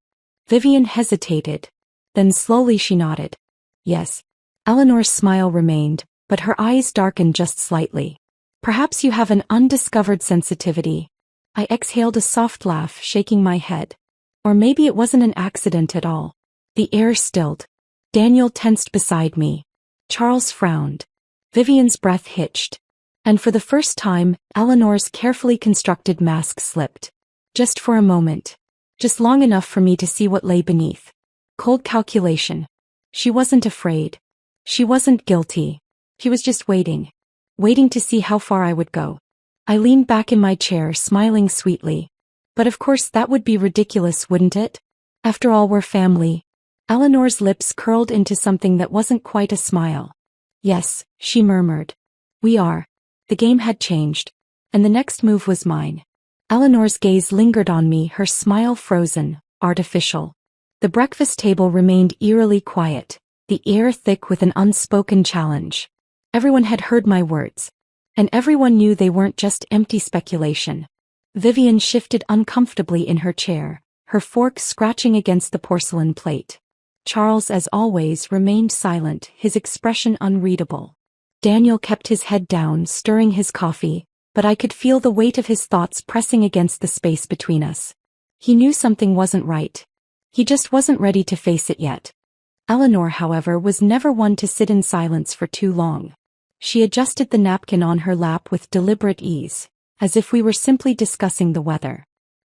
S1: Vivian hesitated. Then slowly she nodded. "Yes." Eleanor's smile remained, but her eyes darkened just slightly. "Perhaps you have an undiscovered sensitivity." I exhaled a soft laugh, shaking my head. Or maybe it wasn't an accident at all. The air stilled. Daniel tensed beside me. Charles frowned. Vivian's breath hitched. And for the first time, Eleanor's carefully constructed mask slipped. Just for a moment. Just long enough for me to see what lay beneath. Cold calculation. She wasn't afraid. She wasn't guilty. She was just waiting. Waiting to see how far I would go. I leaned back in my chair, smiling sweetly. But of course that would be ridiculous, wouldn't it? After all, we're family. Eleanor's lips curled into something that wasn't quite a smile. "Yes," she murmured. "We are." The game had changed. And the next move was mine. Eleanor's gaze lingered on me, her smile frozen, artificial. The breakfast table remained eerily quiet, the air thick with an unspoken challenge. Everyone had heard my words. And everyone knew they weren't just empty speculation. Vivian shifted uncomfortably in her chair, her fork scratching against the porcelain plate. Charles, as always, remained silent, his expression unreadable. Daniel kept his head down, stirring his coffee, but I could feel the weight of his thoughts pressing against the space between us. He knew something wasn't right. He just wasn't ready to face it yet. Eleanor, however, was never one to sit in silence for too long. She adjusted the napkin on her lap with deliberate ease, as if we were simply discussing the weather.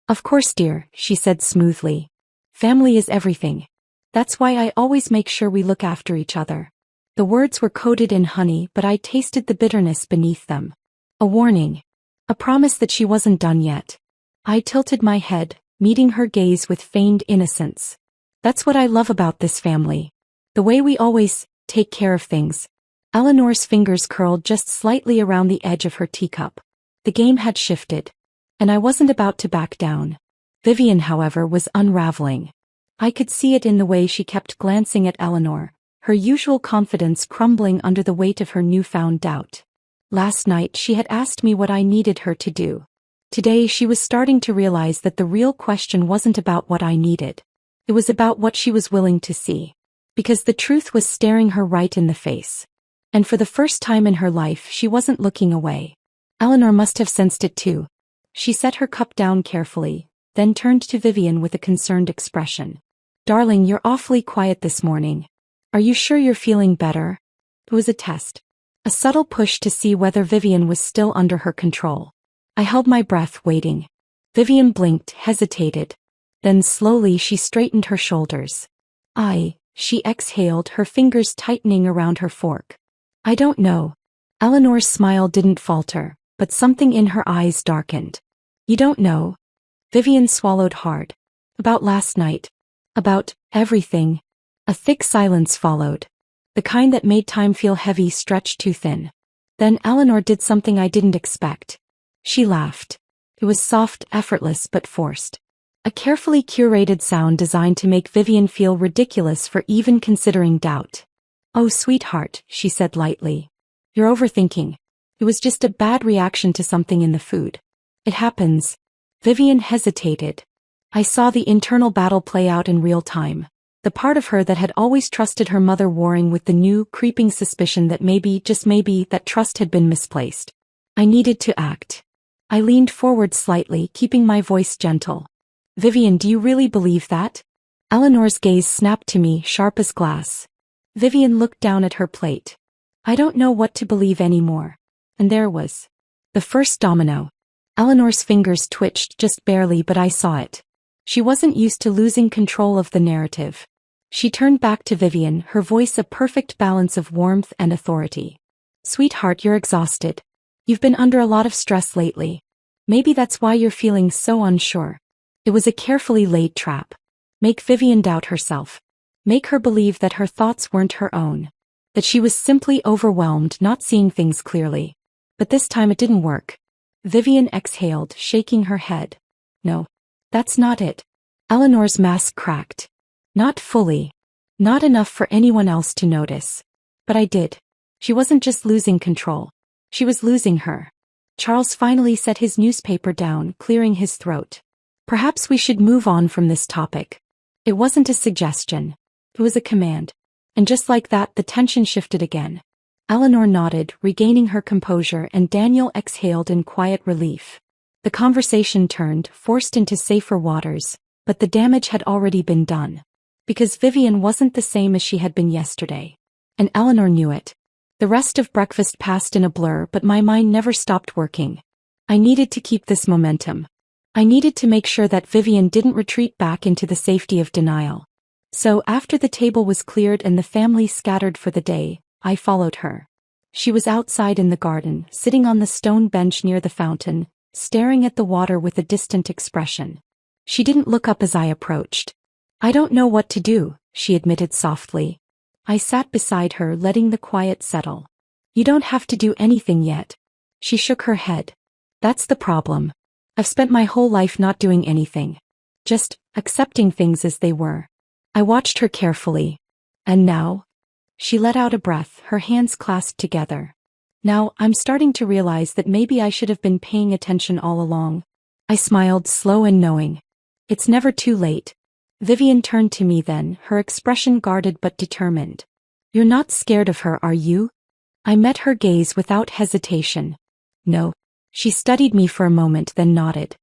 S1: "Of course, dear," she said smoothly. "Family is everything. That's why I always make sure we look after each other." The words were coated in honey, but I tasted the bitterness beneath them. A warning. A promise that she wasn't done yet. I tilted my head, meeting her gaze with feigned innocence. "That's what I love about this family. The way we always take care of things." Eleanor's fingers curled just slightly around the edge of her teacup. The game had shifted. And I wasn't about to back down. Vivian, however, was unraveling. I could see it in the way she kept glancing at Eleanor, her usual confidence crumbling under the weight of her newfound doubt. Last night she had asked me what I needed her to do. Today she was starting to realize that the real question wasn't about what I needed. It was about what she was willing to see. Because the truth was staring her right in the face. And for the first time in her life she wasn't looking away. Eleanor must have sensed it too. She set her cup down carefully, then turned to Vivian with a concerned expression. "Darling, you're awfully quiet this morning. Are you sure you're feeling better?" It was a test. A subtle push to see whether Vivian was still under her control. I held my breath, waiting. Vivian blinked, hesitated. Then slowly she straightened her shoulders. She exhaled, her fingers tightening around her fork. I don't know. Eleanor's smile didn't falter, but something in her eyes darkened. You don't know? Vivian swallowed hard. About last night. About everything. A thick silence followed. The kind that made time feel heavy, stretched too thin. Then Eleanor did something I didn't expect. She laughed. It was soft, effortless, but forced. A carefully curated sound designed to make Vivian feel ridiculous for even considering doubt. Oh, sweetheart, she said lightly. You're overthinking. It was just a bad reaction to something in the food. It happens. Vivian hesitated. I saw the internal battle play out in real time. The part of her that had always trusted her mother warring with the new, creeping suspicion that maybe, just maybe, that trust had been misplaced. I needed to act. I leaned forward slightly, keeping my voice gentle. Vivian, do you really believe that? Eleanor's gaze snapped to me, sharp as glass. Vivian looked down at her plate. I don't know what to believe anymore. And there was the first domino. Eleanor's fingers twitched just barely, but I saw it. She wasn't used to losing control of the narrative. She turned back to Vivian, her voice a perfect balance of warmth and authority. Sweetheart, you're exhausted. You've been under a lot of stress lately. Maybe that's why you're feeling so unsure. It was a carefully laid trap. Make Vivian doubt herself. Make her believe that her thoughts weren't her own. That she was simply overwhelmed, not seeing things clearly. But this time it didn't work. Vivian exhaled, shaking her head. No. That's not it. Eleanor's mask cracked. Not fully. Not enough for anyone else to notice. But I did. She wasn't just losing control. She was losing her. Charles finally set his newspaper down, clearing his throat. Perhaps we should move on from this topic. It wasn't a suggestion. It was a command. And just like that, the tension shifted again. Eleanor nodded, regaining her composure, and Daniel exhaled in quiet relief. The conversation turned, forced into safer waters, but the damage had already been done. Because Vivian wasn't the same as she had been yesterday. And Eleanor knew it. The rest of breakfast passed in a blur, but my mind never stopped working. I needed to keep this momentum. I needed to make sure that Vivian didn't retreat back into the safety of denial. So after the table was cleared and the family scattered for the day, I followed her. She was outside in the garden, sitting on the stone bench near the fountain, staring at the water with a distant expression. She didn't look up as I approached. I don't know what to do, she admitted softly. I sat beside her, letting the quiet settle. You don't have to do anything yet. She shook her head. That's the problem. I've spent my whole life not doing anything. Just accepting things as they were. I watched her carefully. And now? She let out a breath, her hands clasped together. Now, I'm starting to realize that maybe I should have been paying attention all along. I smiled, slow and knowing. It's never too late. Vivian turned to me then, her expression guarded but determined. You're not scared of her, are you? I met her gaze without hesitation. No. She studied me for a moment, then nodded.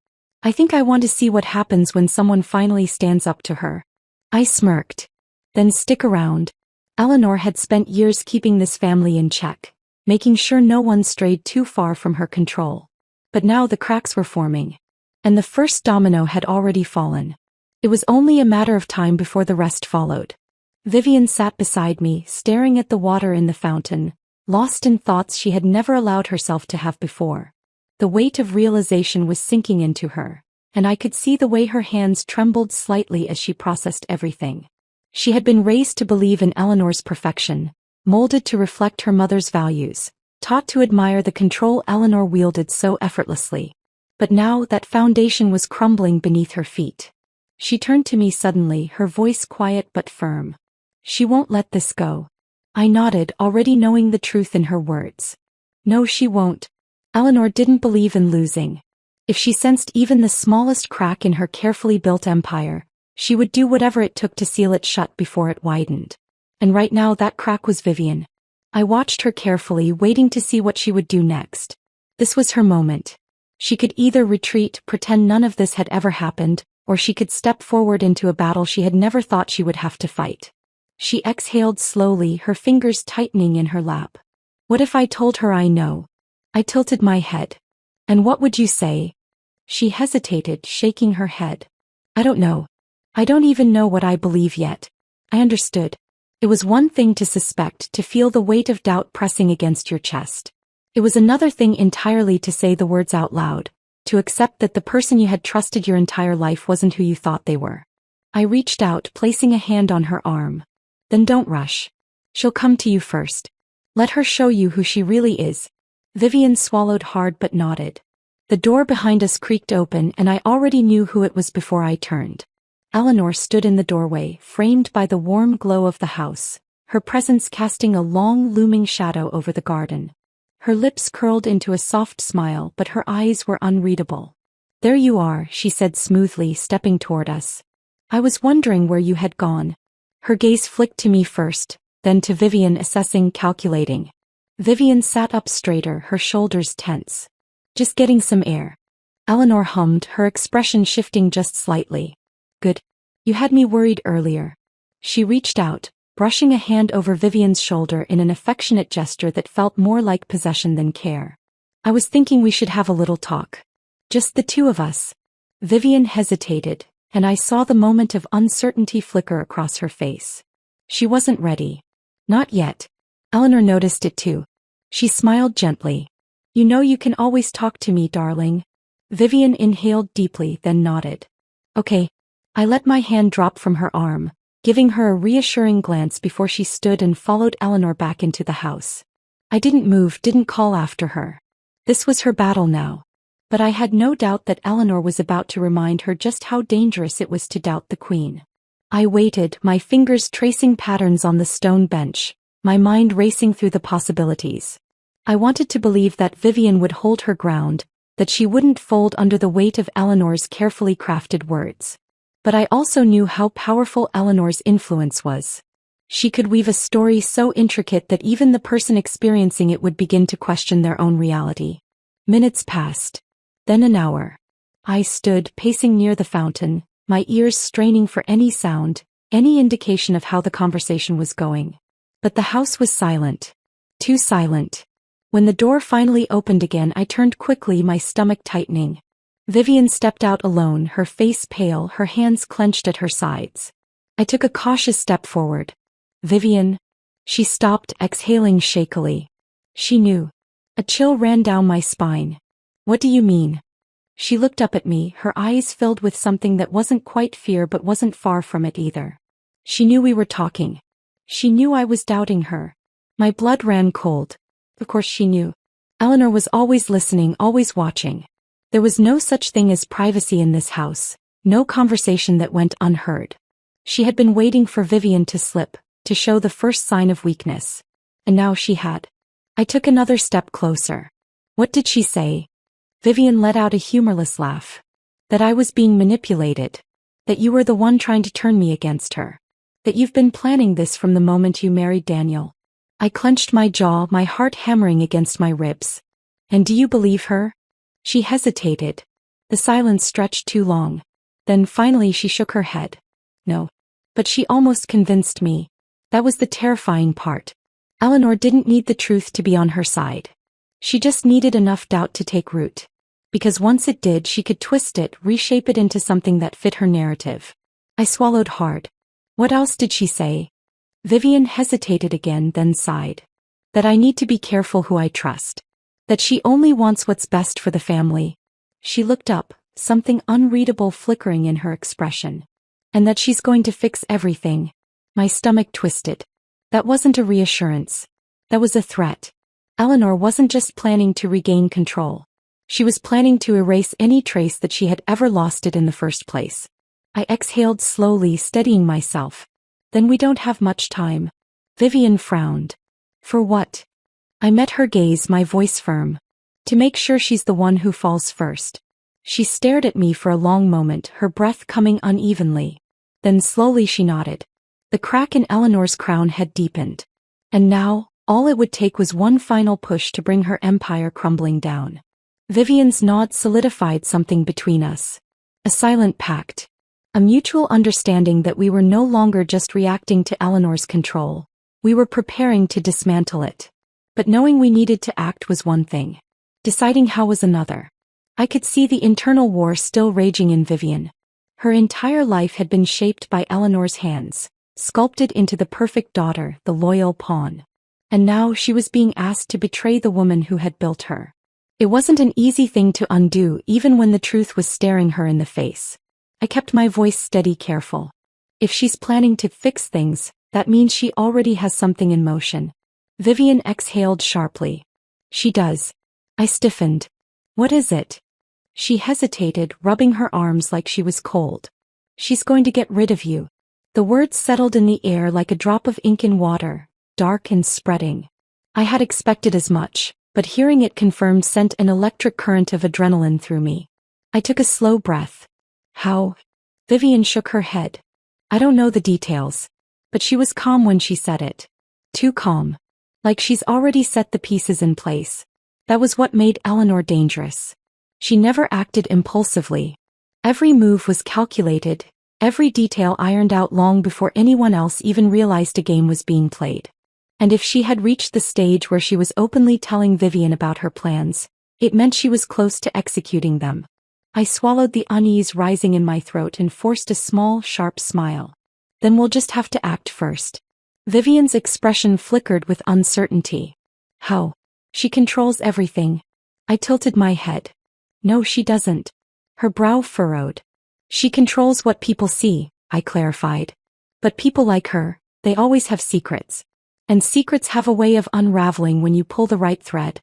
S1: I think I want to see what happens when someone finally stands up to her. I smirked. Then stick around. Eleanor had spent years keeping this family in check, making sure no one strayed too far from her control. But now the cracks were forming. And the first domino had already fallen. It was only a matter of time before the rest followed. Vivian sat beside me, staring at the water in the fountain, lost in thoughts she had never allowed herself to have before. The weight of realization was sinking into her, and I could see the way her hands trembled slightly as she processed everything. She had been raised to believe in Eleanor's perfection, molded to reflect her mother's values, taught to admire the control Eleanor wielded so effortlessly. But now that foundation was crumbling beneath her feet. She turned to me suddenly, her voice quiet but firm. She won't let this go. I nodded, already knowing the truth in her words. No, she won't. Eleanor didn't believe in losing. If she sensed even the smallest crack in her carefully built empire, she would do whatever it took to seal it shut before it widened. And right now that crack was Vivian. I watched her carefully, waiting to see what she would do next. This was her moment. She could either retreat, pretend none of this had ever happened, or she could step forward into a battle she had never thought she would have to fight. She exhaled slowly, her fingers tightening in her lap. What if I told her I know? I tilted my head. And what would you say? She hesitated, shaking her head. I don't know. I don't even know what I believe yet. I understood. It was one thing to suspect, to feel the weight of doubt pressing against your chest. It was another thing entirely to say the words out loud, to accept that the person you had trusted your entire life wasn't who you thought they were. I reached out, placing a hand on her arm. Then don't rush. She'll come to you first. Let her show you who she really is. Vivian swallowed hard but nodded. The door behind us creaked open and I already knew who it was before I turned. Eleanor stood in the doorway, framed by the warm glow of the house, her presence casting a long looming shadow over the garden. Her lips curled into a soft smile but her eyes were unreadable. "There you are," she said smoothly, stepping toward us. "I was wondering where you had gone." Her gaze flicked to me first, then to Vivian, assessing, calculating. Vivian sat up straighter, her shoulders tense. "Just getting some air." Eleanor hummed, her expression shifting just slightly. "Good. You had me worried earlier." She reached out, brushing a hand over Vivian's shoulder in an affectionate gesture that felt more like possession than care. "I was thinking we should have a little talk. Just the two of us." Vivian hesitated, and I saw the moment of uncertainty flicker across her face. She wasn't ready. Not yet. Eleanor noticed it too. She smiled gently. "You know you can always talk to me, darling." Vivian inhaled deeply, then nodded. "Okay." I let my hand drop from her arm, giving her a reassuring glance before she stood and followed Eleanor back into the house. I didn't move, didn't call after her. This was her battle now. But I had no doubt that Eleanor was about to remind her just how dangerous it was to doubt the Queen. I waited, my fingers tracing patterns on the stone bench, my mind racing through the possibilities. I wanted to believe that Vivian would hold her ground, that she wouldn't fold under the weight of Eleanor's carefully crafted words. But I also knew how powerful Eleanor's influence was. She could weave a story so intricate that even the person experiencing it would begin to question their own reality. Minutes passed. Then an hour. I stood, pacing near the fountain, my ears straining for any sound, any indication of how the conversation was going. But the house was silent. Too silent. When the door finally opened again, I turned quickly, my stomach tightening. Vivian stepped out alone, her face pale, her hands clenched at her sides. I took a cautious step forward. "Vivian." She stopped, exhaling shakily. She knew. A chill ran down my spine. "What do you mean?" She looked up at me, her eyes filled with something that wasn't quite fear but wasn't far from it either. She knew we were talking. She knew I was doubting her. My blood ran cold. Of course she knew. Eleanor was always listening, always watching. There was no such thing as privacy in this house, no conversation that went unheard. She had been waiting for Vivian to slip, to show the first sign of weakness. And now she had. I took another step closer. "What did she say?" Vivian let out a humorless laugh. "That I was being manipulated. That you were the one trying to turn me against her. That you've been planning this from the moment you married Daniel." I clenched my jaw, my heart hammering against my ribs. "And do you believe her?" She hesitated. The silence stretched too long. Then finally she shook her head. "No." But she almost convinced me. That was the terrifying part. Eleanor didn't need the truth to be on her side. She just needed enough doubt to take root. Because once it did, she could twist it, reshape it into something that fit her narrative. I swallowed hard. "What else did she say?" Vivian hesitated again, then sighed. "That I need to be careful who I trust. That she only wants what's best for the family." She looked up, something unreadable flickering in her expression. "And that she's going to fix everything." My stomach twisted. That wasn't a reassurance. That was a threat. Eleanor wasn't just planning to regain control. She was planning to erase any trace that she had ever lost it in the first place. I exhaled slowly, steadying myself. "Then we don't have much time." Vivian frowned. "For what?" I met her gaze, my voice firm. "To make sure she's the one who falls first." She stared at me for a long moment, her breath coming unevenly. Then slowly she nodded. The crack in Eleanor's crown had deepened. And now, all it would take was one final push to bring her empire crumbling down. Vivian's nod solidified something between us. A silent pact. A mutual understanding that we were no longer just reacting to Eleanor's control. We were preparing to dismantle it. But knowing we needed to act was one thing. Deciding how was another. I could see the internal war still raging in Vivian. Her entire life had been shaped by Eleanor's hands. sculpted into the perfect daughter, the loyal pawn. And now she was being asked to betray the woman who had built her. It wasn't an easy thing to undo even when the truth was staring her in the face. I kept my voice steady, careful. If she's planning to fix things, that means she already has something in motion. Vivian exhaled sharply. She does. I stiffened. What is it? She hesitated, rubbing her arms like she was cold. She's going to get rid of you. The words settled in the air like a drop of ink in water, dark and spreading. I had expected as much, but hearing it confirmed sent an electric current of adrenaline through me. I took a slow breath. How? Vivian shook her head. I don't know the details. But she was calm when she said it. Too calm. Like she's already set the pieces in place. That was what made Eleanor dangerous. She never acted impulsively. Every move was calculated, every detail ironed out long before anyone else even realized a game was being played. And if she had reached the stage where she was openly telling Vivian about her plans, it meant she was close to executing them. I swallowed the unease rising in my throat and forced a small, sharp smile. Then we'll just have to act first. Vivian's expression flickered with uncertainty. How? She controls everything. I tilted my head. No, she doesn't. Her brow furrowed. She controls what people see, I clarified. But people like her, they always have secrets. And secrets have a way of unraveling when you pull the right thread.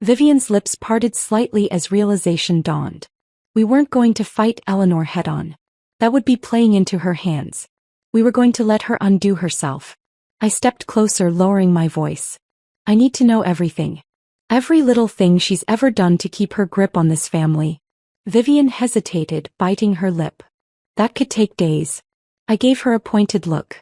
S1: Vivian's lips parted slightly as realization dawned. We weren't going to fight Eleanor head-on. That would be playing into her hands. We were going to let her undo herself. I stepped closer, lowering my voice. I need to know everything. Every little thing she's ever done to keep her grip on this family. Vivian hesitated, biting her lip. That could take days. I gave her a pointed look.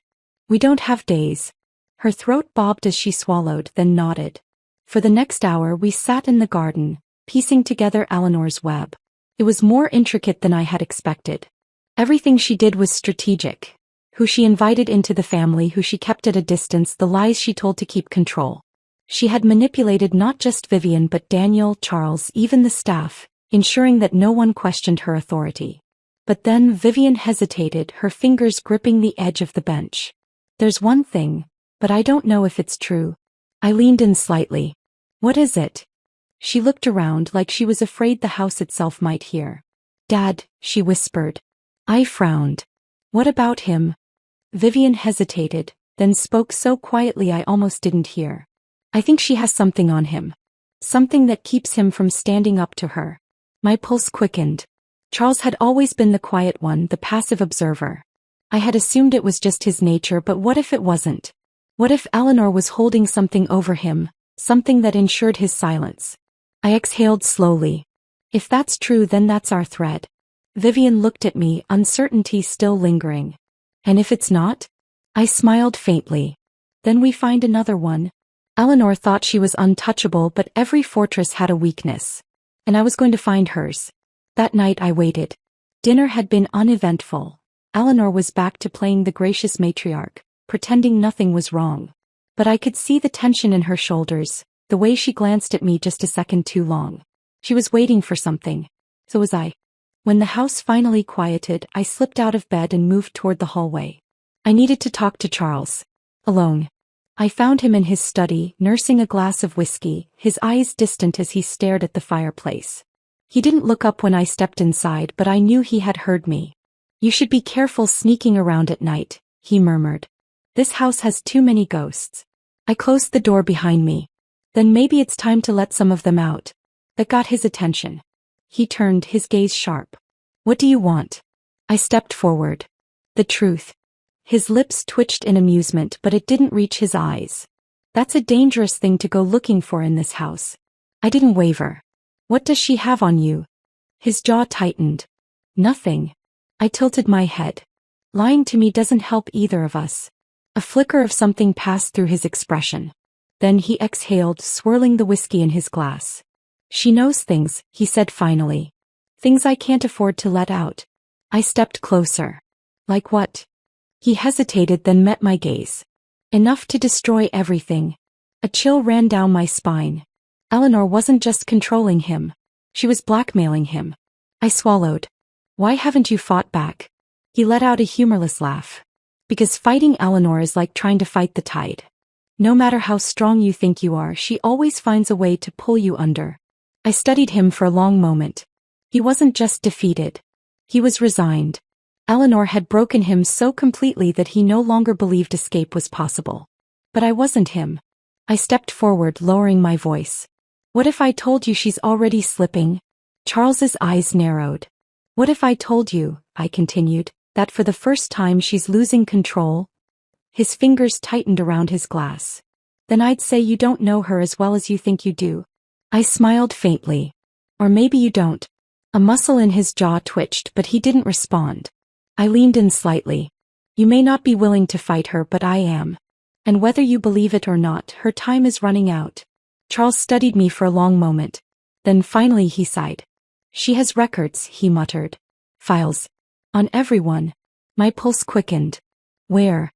S1: We don't have days. Her throat bobbed as she swallowed, then nodded. For the next hour we sat in the garden, piecing together Eleanor's web. It was more intricate than I had expected. Everything she did was strategic. Who she invited into the family, who she kept at a distance, the lies she told to keep control. She had manipulated not just Vivian but Daniel, Charles, even the staff, ensuring that no one questioned her authority. But then Vivian hesitated, her fingers gripping the edge of the bench. There's one thing, but I don't know if it's true. I leaned in slightly. What is it? She looked around like she was afraid the house itself might hear. Dad, she whispered. I frowned. What about him? Vivian hesitated, then spoke so quietly I almost didn't hear. I think she has something on him. Something that keeps him from standing up to her. My pulse quickened. Charles had always been the quiet one, the passive observer. I had assumed it was just his nature, but what if it wasn't? What if Eleanor was holding something over him, something that ensured his silence? I exhaled slowly. If that's true, then that's our thread. Vivian looked at me, uncertainty still lingering. And if it's not? I smiled faintly. Then we find another one. Eleanor thought she was untouchable, but every fortress had a weakness. And I was going to find hers. That night I waited. Dinner had been uneventful. Eleanor was back to playing the gracious matriarch, pretending nothing was wrong. But I could see the tension in her shoulders, the way she glanced at me just a second too long. She was waiting for something. So was I. When the house finally quieted, I slipped out of bed and moved toward the hallway. I needed to talk to Charles. Alone. I found him in his study, nursing a glass of whiskey, his eyes distant as he stared at the fireplace. He didn't look up when I stepped inside, but I knew he had heard me. You should be careful sneaking around at night, he murmured. This house has too many ghosts. I closed the door behind me. Then maybe it's time to let some of them out. That got his attention. He turned, his gaze sharp. What do you want? I stepped forward. The truth. His lips twitched in amusement, but it didn't reach his eyes. That's a dangerous thing to go looking for in this house. I didn't waver. What does she have on you? His jaw tightened. Nothing. I tilted my head. Lying to me doesn't help either of us. A flicker of something passed through his expression. Then he exhaled, swirling the whiskey in his glass. She knows things, he said finally. Things I can't afford to let out. I stepped closer. Like what? He hesitated, then met my gaze. Enough to destroy everything. A chill ran down my spine. Eleanor wasn't just controlling him. She was blackmailing him. I swallowed. Why haven't you fought back? He let out a humorless laugh. Because fighting Eleanor is like trying to fight the tide. No matter how strong you think you are, she always finds a way to pull you under. I studied him for a long moment. He wasn't just defeated. He was resigned. Eleanor had broken him so completely that he no longer believed escape was possible. But I wasn't him. I stepped forward, lowering my voice. What if I told you she's already slipping? Charles's eyes narrowed. What if I told you, I continued, that for the first time she's losing control? His fingers tightened around his glass. Then I'd say you don't know her as well as you think you do. I smiled faintly. Or maybe you don't. A muscle in his jaw twitched, but he didn't respond. I leaned in slightly. You may not be willing to fight her, but I am. And whether you believe it or not, her time is running out. Charles studied me for a long moment. Then finally he sighed. She has records, he muttered. Files. On everyone. My pulse quickened. Where?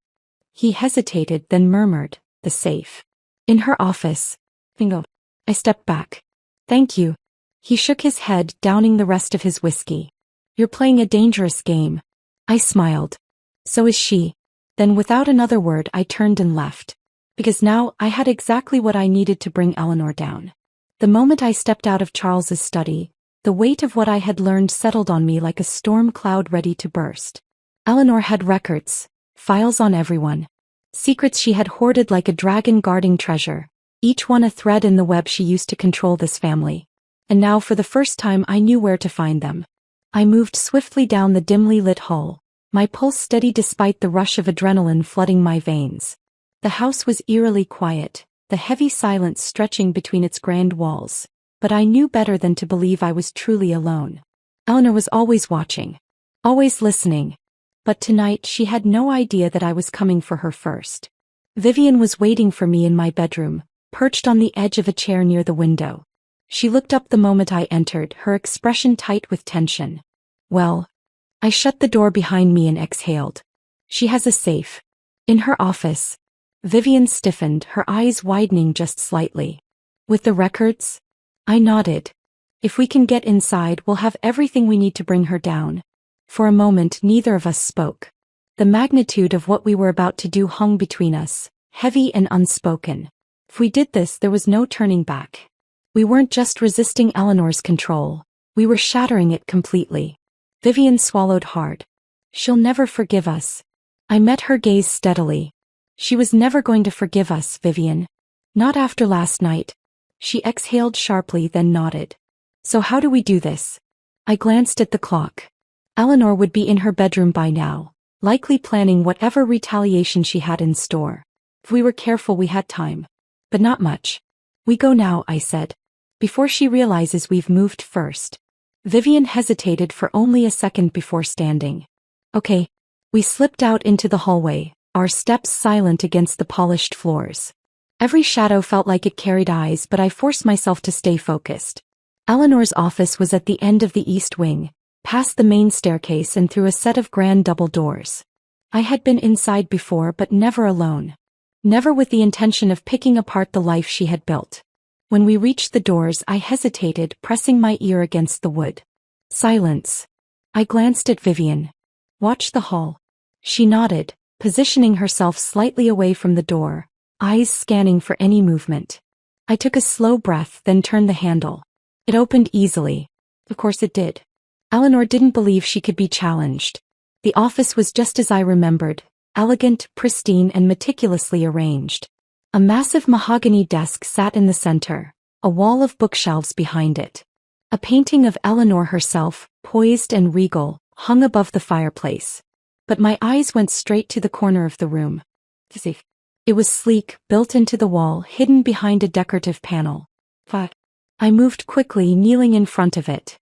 S1: He hesitated, then murmured, the safe. In her office. Bingo. I stepped back. Thank you. He shook his head, downing the rest of his whiskey. You're playing a dangerous game. I smiled. So is she. Then without another word I turned and left. Because now I had exactly what I needed to bring Eleanor down. The moment I stepped out of Charles's study, the weight of what I had learned settled on me like a storm cloud ready to burst. Eleanor had records, files on everyone. Secrets she had hoarded like a dragon guarding treasure, each one a thread in the web she used to control this family. And now for the first time I knew where to find them. I moved swiftly down the dimly lit hall, my pulse steady despite the rush of adrenaline flooding my veins. The house was eerily quiet, the heavy silence stretching between its grand walls. But I knew better than to believe I was truly alone. Eleanor was always watching, always listening. But tonight she had no idea that I was coming for her first. Vivian was waiting for me in my bedroom, perched on the edge of a chair near the window. She looked up the moment I entered, her expression tight with tension. Well, I shut the door behind me and exhaled. She has a safe. In her office. Vivian stiffened, her eyes widening just slightly. With the records? I nodded. If we can get inside, we'll have everything we need to bring her down. For a moment, neither of us spoke. The magnitude of what we were about to do hung between us, heavy and unspoken. If we did this, there was no turning back. We weren't just resisting Eleanor's control. We were shattering it completely. Vivian swallowed hard. She'll never forgive us. I met her gaze steadily. She was never going to forgive us, Vivian. Not after last night. She exhaled sharply, then nodded. So how do we do this? I glanced at the clock. Eleanor would be in her bedroom by now, likely planning whatever retaliation she had in store. If we were careful, we had time. But not much. We go now, I said. Before she realizes we've moved first. Vivian hesitated for only a second before standing. Okay. We slipped out into the hallway, our steps silent against the polished floors. Every shadow felt like it carried eyes, but I forced myself to stay focused. Eleanor's office was at the end of the east wing, past the main staircase and through a set of grand double doors. I had been inside before, but never alone. Never with the intention of picking apart the life she had built. When we reached the doors, I hesitated, pressing my ear against the wood. Silence. I glanced at Vivian. Watch the hall. She nodded, positioning herself slightly away from the door, eyes scanning for any movement. I took a slow breath, then turned the handle. It opened easily. Of course it did. Eleanor didn't believe she could be challenged. The office was just as I remembered, elegant, pristine, and meticulously arranged. A massive mahogany desk sat in the center, a wall of bookshelves behind it. A painting of Eleanor herself, poised and regal, hung above the fireplace. But my eyes went straight to the corner of the room. It was sleek, built into the wall, hidden behind a decorative panel. I moved quickly, kneeling in front of it.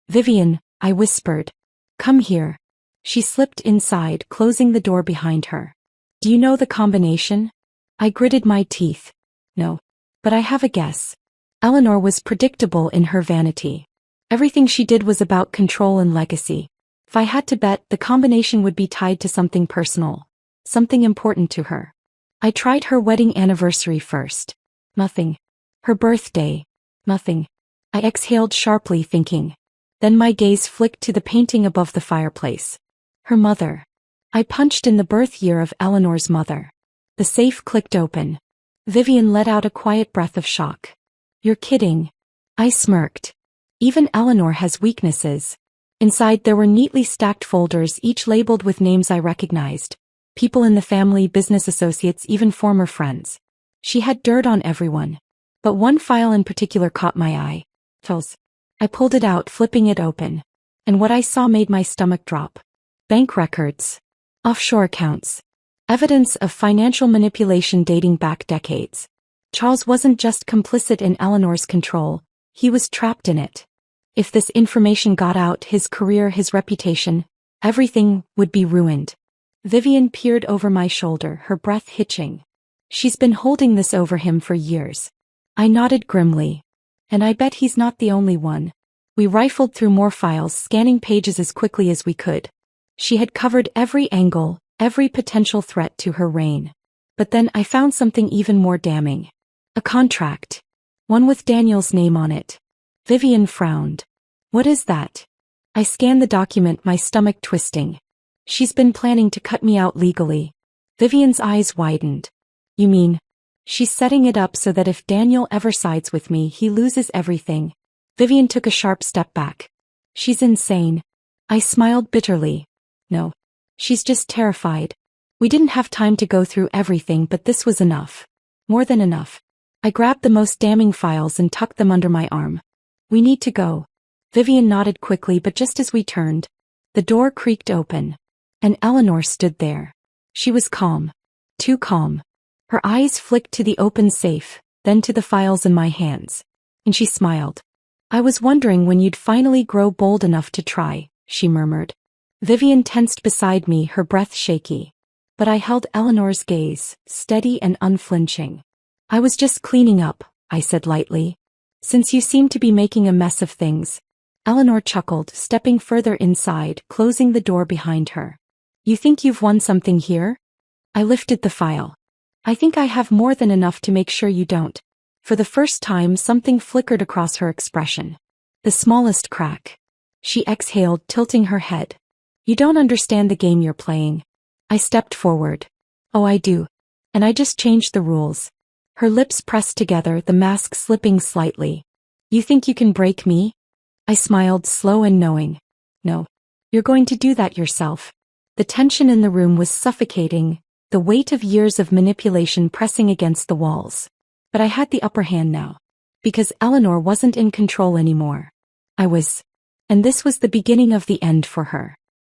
S1: Vivian, I whispered. Come here. She slipped inside, closing the door behind her. Do you know the combination? I gritted my teeth. No. But I have a guess. Eleanor was predictable in her vanity. Everything she did was about control and legacy. If I had to bet, the combination would be tied to something personal. Something important to her. I tried her wedding anniversary first. Nothing. Her birthday. Nothing. I exhaled sharply, thinking. Then my gaze flicked to the painting above the fireplace. Her mother. I punched in the birth year of Eleanor's mother. The safe clicked open. Vivian let out a quiet breath of shock. You're kidding. I smirked. Even Eleanor has weaknesses. Inside there were neatly stacked folders, each labeled with names I recognized. People in the family, business associates, even former friends. She had dirt on everyone. But one file in particular caught my eye. Files. I pulled it out, flipping it open. And what I saw made my stomach drop. Bank records. Offshore accounts. Evidence of financial manipulation dating back decades. Charles wasn't just complicit in Eleanor's control, he was trapped in it. If this information got out, his career, his reputation, everything would be ruined. Vivian peered over my shoulder, her breath hitching. She's been holding this over him for years. I nodded grimly. And I bet he's not the only one. We rifled through more files, scanning pages as quickly as we could. She had covered every angle, every potential threat to her reign. But then I found something even more damning. A contract. One with Daniel's name on it. Vivian frowned. What is that? I scanned the document, my stomach twisting. She's been planning to cut me out legally. Vivian's eyes widened. You mean, she's setting it up so that if Daniel ever sides with me, he loses everything. Vivian took a sharp step back. She's insane. I smiled bitterly. No. She's just terrified. We didn't have time to go through everything, but this was enough. More than enough. I grabbed the most damning files and tucked them under my arm. We need to go. Vivian nodded quickly, but just as we turned, the door creaked open. And Eleanor stood there. She was calm. Too calm. Her eyes flicked to the open safe, then to the files in my hands. And she smiled. I was wondering when you'd finally grow bold enough to try, she murmured. Vivian tensed beside me, her breath shaky. But I held Eleanor's gaze, steady and unflinching. I was just cleaning up, I said lightly. Since you seem to be making a mess of things. Eleanor chuckled, stepping further inside, closing the door behind her. You think you've won something here? I lifted the file. I think I have more than enough to make sure you don't. For the first time, something flickered across her expression. The smallest crack. She exhaled, tilting her head. You don't understand the game you're playing. I stepped forward. Oh, I do. And I just changed the rules. Her lips pressed together, the mask slipping slightly. You think you can break me? I smiled, slow and knowing. No. You're going to do that yourself. The tension in the room was suffocating, the weight of years of manipulation pressing against the walls. But I had the upper hand now. Because Eleanor wasn't in control anymore. I was. And this was the beginning of the end for her.